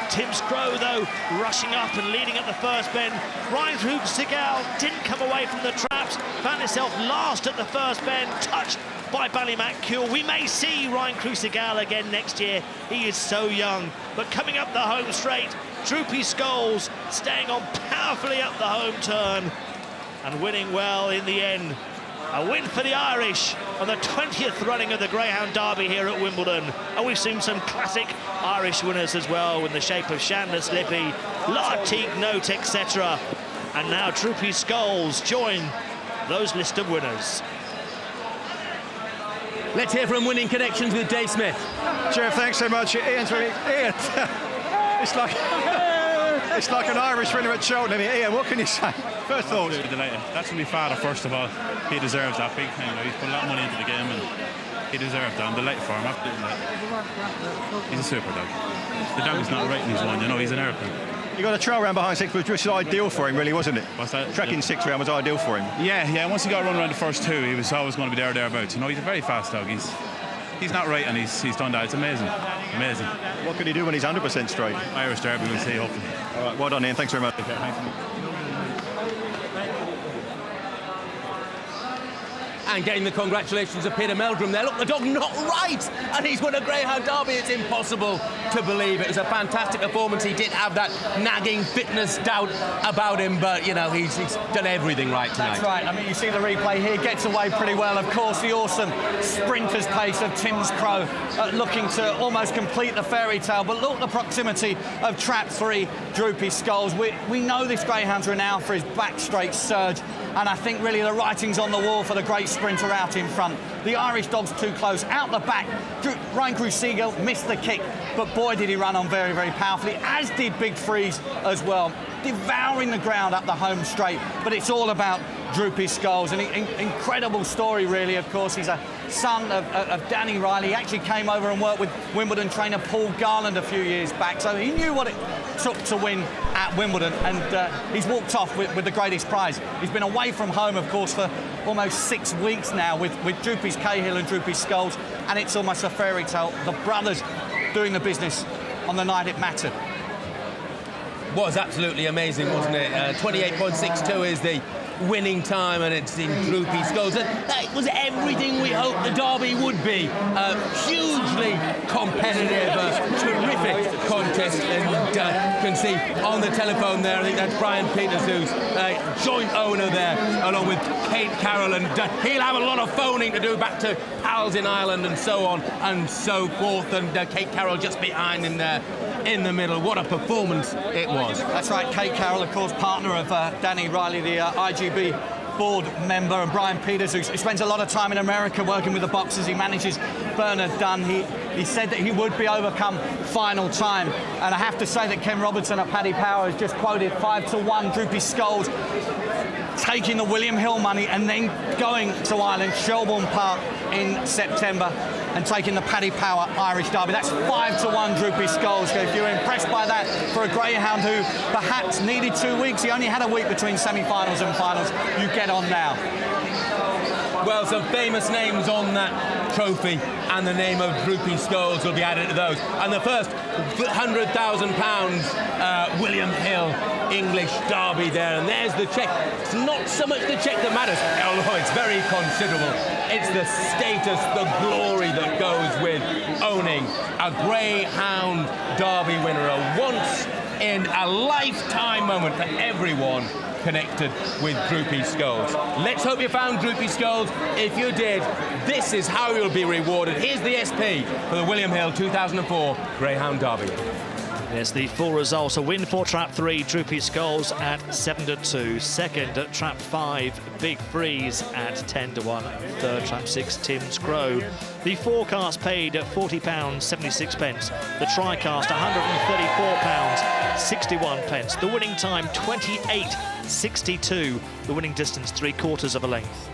Tim's Crow, though, rushing up and leading at the first bend. Ryan Crew Seagull didn't come away from the traps, found himself last at the first bend, touched by Ballymac Kuel. We may see Ryan Crew Seagull again next year. He is so young. But coming up the home straight, Droopy Skulls staying on powerfully up the home turn and winning well in the end. A win for the Irish on the 20th running of the Greyhound Derby here at Wimbledon. And we've seen some classic Irish winners as well, in the shape of Chandler Slippy, Lartigue Note, etc. And now Droopy Skulls join those list of winners. Let's hear from Winning Connections with Dave Smith. Jeff, thanks so much. Ian's really... Ian, it's like an Irish winner at Cheltenham. Ian, what can you say? First thoughts? Absolutely delighted. That's from my father, first of all. He deserves that big time. He's put a lot of money into the game and he deserves that. I'm delighted for him. He's a super dog. The dog is not right in his one, you know, he's an airplane. You got a trail round behind 6, which was ideal for him, really, wasn't it? What's that? Tracking 6 round was ideal for him. Yeah. Once he got run around the first 2, he was always going to be thereabouts. You know, he's a very fast dog. He's not right, and he's done that. It's amazing. Amazing. What can he do when he's 100% straight? Irish Derby, we'll see, hopefully. All right, well done, Ian. Thanks very much. Okay, thanks. And getting the congratulations of Peter Meldrum there. Look, the dog not right, and he's won a Greyhound Derby. It's impossible to believe. It was a fantastic performance. He did have that nagging fitness doubt about him, but, you know, he's done everything right tonight. That's right. I mean, you see the replay here, gets away pretty well. Of course, the awesome sprinter's pace of Tim's Crow, looking to almost complete the fairy tale. But look, the proximity of Trap 3, Droopy Skulls. We know this Greyhound's renowned for his back straight surge. And I think really the writing's on the wall for the great sprinter out in front. The Irish dog's too close. Out the back, Ryan Crucigal missed the kick, but boy did he run on very, very powerfully, as did Big Freeze as well. Devouring the ground up the home straight, but it's all about Droopy Skulls. An incredible story, really. Of course, he's a son of Danny Riley. He actually came over and worked with Wimbledon trainer Paul Garland a few years back, so he knew what it took to win at Wimbledon, and he's walked off with the greatest prize. He's been away from home, of course, for almost 6 weeks now with Droopy's Cahill and Droopy's Skulls, and it's almost a fairy tale. The brothers doing the business on the night it mattered. Was absolutely amazing, wasn't it? 28.62 is the winning time, and it's in Droopy Skulls. That was everything we hoped the derby would be. Hugely competitive, terrific contest, and can see on the telephone there, I think that's Brian Peters, who's joint owner there, along with Kate Carroll, and he'll have a lot of phoning to do back to pals in Ireland and so on and so forth, and Kate Carroll just behind him there in the middle. What a performance it was. That's right, Kate Carroll, of course, partner of Danny Riley, the IGB board member, and Brian Peters, who spends a lot of time in America working with the boxers. He manages Bernard Dunn. He said that he would be overcome final time, and I have to say that Ken Robertson at Paddy Power has just quoted 5-1 Droopy Skulls taking the William Hill money and then going to Ireland, Shelbourne Park in September, and taking the Paddy Power Irish Derby. That's 5-1 Droopy Skulls. If you're impressed by that for a Greyhound who perhaps needed 2 weeks, he only had a week between semi-finals and finals, you get on now. Well, some famous names on that trophy, and the name of Droopy Skulls will be added to those. And the first £100,000 William Hill English Derby there, and there's the cheque. It's not so much the cheque that matters, although it's very considerable. It's the status, the glory that goes with owning a Greyhound Derby winner, a once-in-a-lifetime moment for everyone connected with Droopy Skulls. Let's hope you found Droopy Skulls. If you did, this is how you'll be rewarded. Here's the SP for the William Hill 2004 Greyhound Derby. There's the full result. A win for Trap 3, Droopy Skulls at 7-2. Second at Trap 5, Big Freeze at 10-1. Third, Trap 6, Tim's Crow. The forecast paid at £40.76. The TriCast £134.61. The winning time 28.62. The winning distance 3/4 of a length.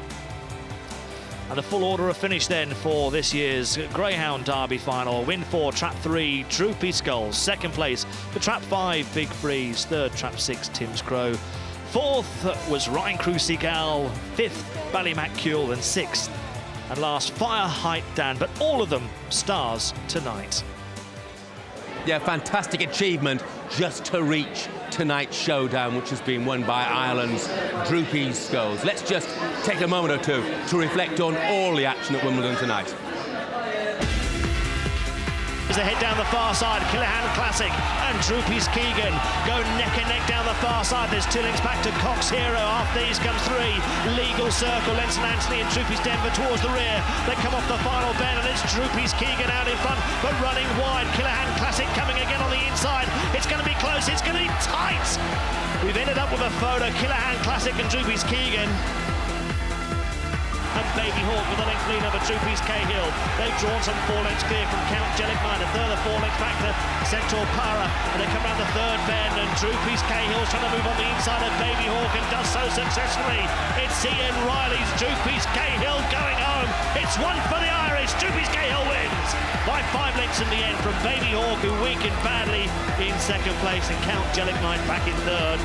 And the full order of finish then for this year's Greyhound Derby final. Win for Trap 3, Droopy Skulls. Second place for Trap 5, Big Freeze. Third, Trap 6, Tim's Crow. Fourth was Ryan Crucigal. Fifth, Ballymacule. And sixth and last, Fire Height Dan. But all of them stars tonight. Yeah, fantastic achievement just to reach tonight's showdown, which has been won by Ireland's Droopy Skulls. Let's just take a moment or two to reflect on all the action at Wimbledon tonight. As they head down the far side, Killahan Classic and Droopy's Keegan go neck and neck down the far side. There's 2 links back to Cox Hero. After these comes 3. Legal Circle, Lenson Anthony and Droopy's Denver towards the rear. They come off the final bend, and it's Droopy's Keegan out in front, but running wide. Killahan Classic coming again on the inside. It's going to be close, it's going to be tight. We've ended up with a photo, Killahan Classic and Droopy's Keegan. And Baby Hawk with a length lead over Droopy's Cahill. They've drawn some 4 lengths clear from Count Jellic-Mine. A further 4 lengths back to Centaur Para. And they come around the third bend, and Droopy's Cahill's trying to move on the inside of Baby Hawk and does so successfully. It's Ian Riley's Droopy's Cahill going home. It's one for the Irish. Droopy's Cahill wins by 5 lengths in the end from Baby Hawk, who weakened badly in second place, and Count Jellic-Mine back in third.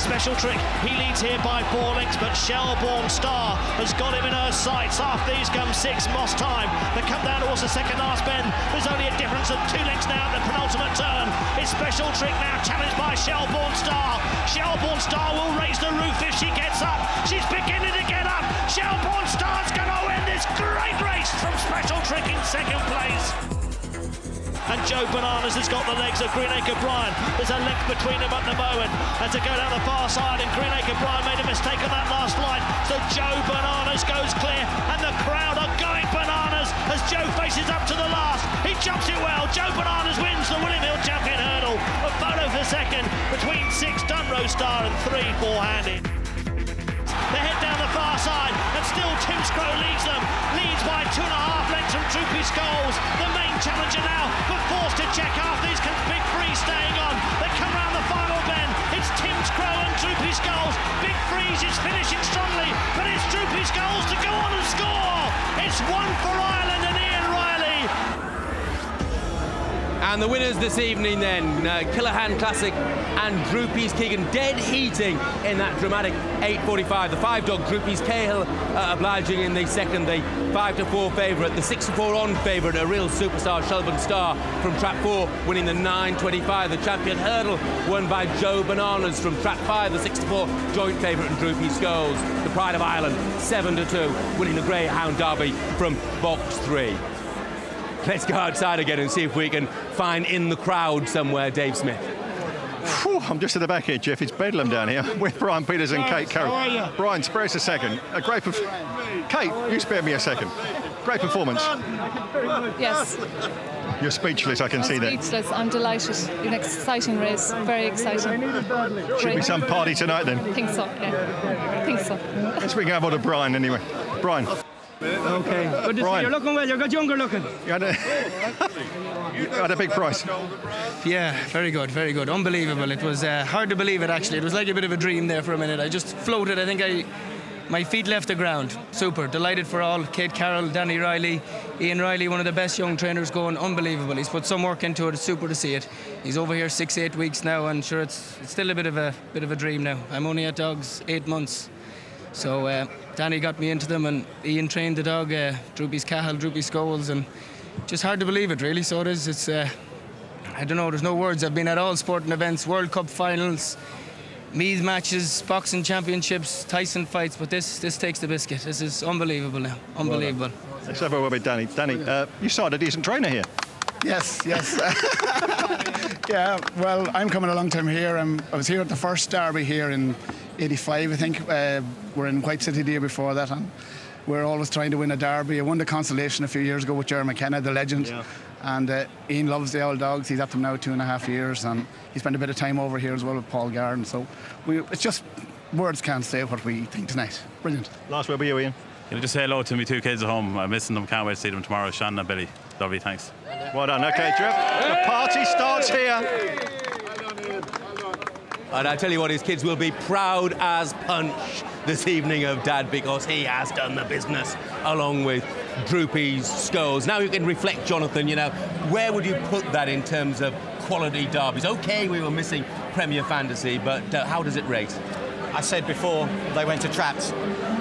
Special Trick, he leads here by 4 lengths, but Shelbourne Star has got him in her sights. After these come 6, Moss Time. They come down towards the second last bend. There's only a difference of 2 lengths now at the penultimate turn. It's Special Trick now, challenged by Shelbourne Star. Shelbourne Star will raise the roof if she gets up. She's beginning to get up. Shelbourne Star's going to win this great race from Special Trick in second place. And Joe Bananas has got the legs of Greenacre Brian. There's a length between them at the moment. And to go down the far side, and Greenacre Brian made a mistake on that last line. So Joe Bananas goes clear, and the crowd are going bananas as Joe faces up to the last. He jumps it well. Joe Bananas wins the William Hill Champion Hurdle. A photo for second between 6 Dunroe Star and 3 Four-Handed. Tim's Crow leads by 2.5 lengths from Droopy Skulls. The main challenger now, but forced to check after these Big Freeze staying on. They come round the final bend. It's Tim's Crow and Droopy Skulls. Big Freeze is finishing strongly, but it's Droopy Skulls to go on and score. It's one for Ireland and Ian Riley. And the winners this evening then, Killahan Classic and Droopy's Keegan, dead heating in that dramatic 8.45. The 5-dog Droopy's Cahill obliging in the second, the 5-4 favourite, the 6-4 on favourite, a real superstar, Shelburne Star from Trap 4, winning the 9.25. The champion hurdle won by Joe Bananas from Trap 5, the 6-4 joint favourite, and Droopy Skulls, the Pride of Ireland, 7-2, winning the Greyhound Derby from Box 3. Let's go outside again and see if we can find in the crowd somewhere Dave Smith. Whew, I'm just at the back here, Jeff. It's bedlam down here with Brian Peters and Kate Carroll. How are you? Brian, spare us a second. A great Kate, you spare me a second. Great performance. Yes. You're speechless, I can see that. Speechless. I'm delighted. An exciting race. Very exciting. Should be some party tonight then. I think so, yeah. I think so. Let's bring over to Brian anyway. Brian. Okay. Good to Brian. see you. Looking well. You got younger looking. You had a big price. Yeah, very good, very good. Unbelievable. It was hard to believe it, actually. It was like a bit of a dream there for a minute. I just floated. I think my feet left the ground. Super. Delighted for all. Kate Carroll, Danny Riley, Ian Riley, one of the best young trainers going. Unbelievable. He's put some work into it. It's super to see it. He's over here 6-8 weeks now, and sure, it's still a bit of a dream now. I'm only at dogs 8 months. So Danny got me into them, and Ian trained the dog, Droopy's Cahill, Droopy Skulls, and just hard to believe it, really. So it is. It's I don't know. There's no words. I've been at all sporting events, World Cup finals, Meath matches, boxing championships, Tyson fights, but this takes the biscuit. This is unbelievable now. Unbelievable. Well, let's have a word with Danny. Danny, you signed a decent trainer here. Yes. Yeah, well, I'm coming a long time here. I was here at the first derby here in 85, I think. We're in White City the year before that, and we're always trying to win a derby. I won the consolation a few years ago with Jerry McKenna, the legend. Yeah. And Ian loves the old dogs. He's at them now 2.5 years, and he spent a bit of time over here as well with Paul Garden. So it's just words can't say what we think tonight. Brilliant. Last word with you, Ian. Can I just say hello to my 2 kids at home? I'm missing them. Can't wait to see them tomorrow. Shannon and Billy. Lovely, thanks. Well done. Okay, Jeff. The party starts here. And I tell you what, his kids will be proud as punch this evening of Dad, because he has done the business along with Droopy's Skulls. Now you can reflect, Jonathan, where would you put that in terms of quality derbies? OK, we were missing Premier Fantasy, but how does it rate? I said before they went to traps.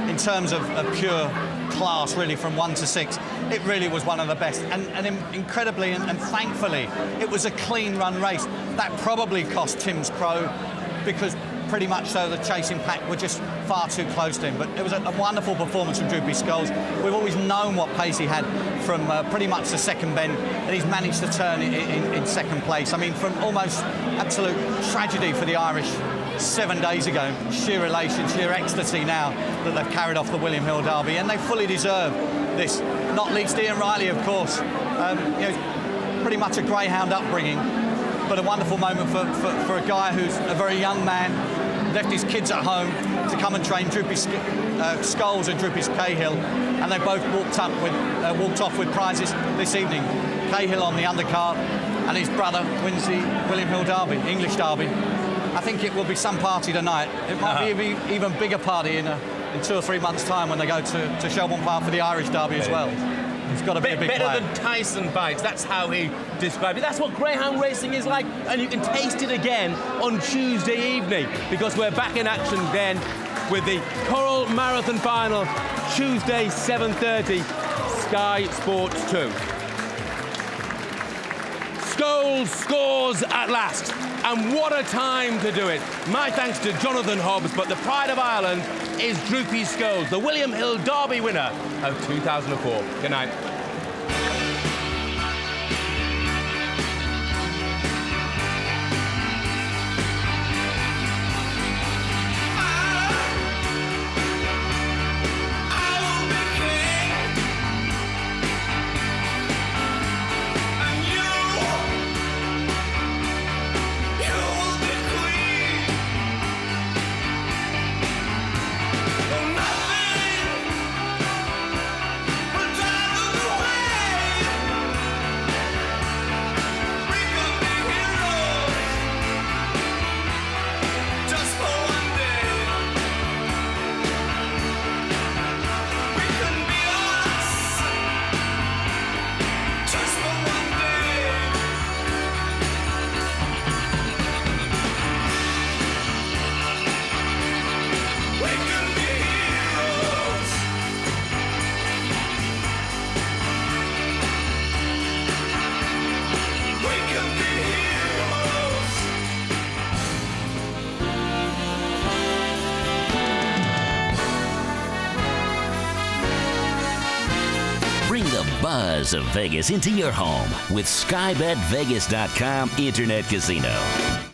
In terms of pure class, really, from 1 to 6, it really was one of the best. And incredibly and thankfully, it was a clean run race. That probably cost Tim's Crow, because pretty much so the chasing pack were just far too close to him. But it was a wonderful performance from Droopy Skulls. We've always known what pace he had from pretty much the second bend, and he's managed to turn in second place. I mean, from almost absolute tragedy for the Irish 7 days ago, sheer elation, sheer ecstasy now that they've carried off the William Hill Derby, and they fully deserve this. Not least Ian Riley, of course. Pretty much a Greyhound upbringing, but a wonderful moment for a guy who's a very young man, left his kids at home to come and train Droopy Skulls and Droopy's Cahill, and they both walked off with prizes this evening. Cahill on the undercard, and his brother wins the William Hill Derby, English Derby. I think it will be some party tonight. It might be an even bigger party in 2 or 3 months' time when they go to Shelbourne Park for the Irish Derby as well. It's got to be a big better player. than Tyson bikes. That's how he described it. That's what Greyhound racing is like, and you can taste it again on Tuesday evening, because we're back in action then with the Coral Marathon Final, Tuesday 7:30, Sky Sports 2. Scholes scores at last, and what a time to do it. My thanks to Jonathan Hobbs, but the pride of Ireland is Droopy Skulls, the William Hill Derby winner of 2004. Good night. buzz of Vegas into your home with SkyBetVegas.com Internet Casino.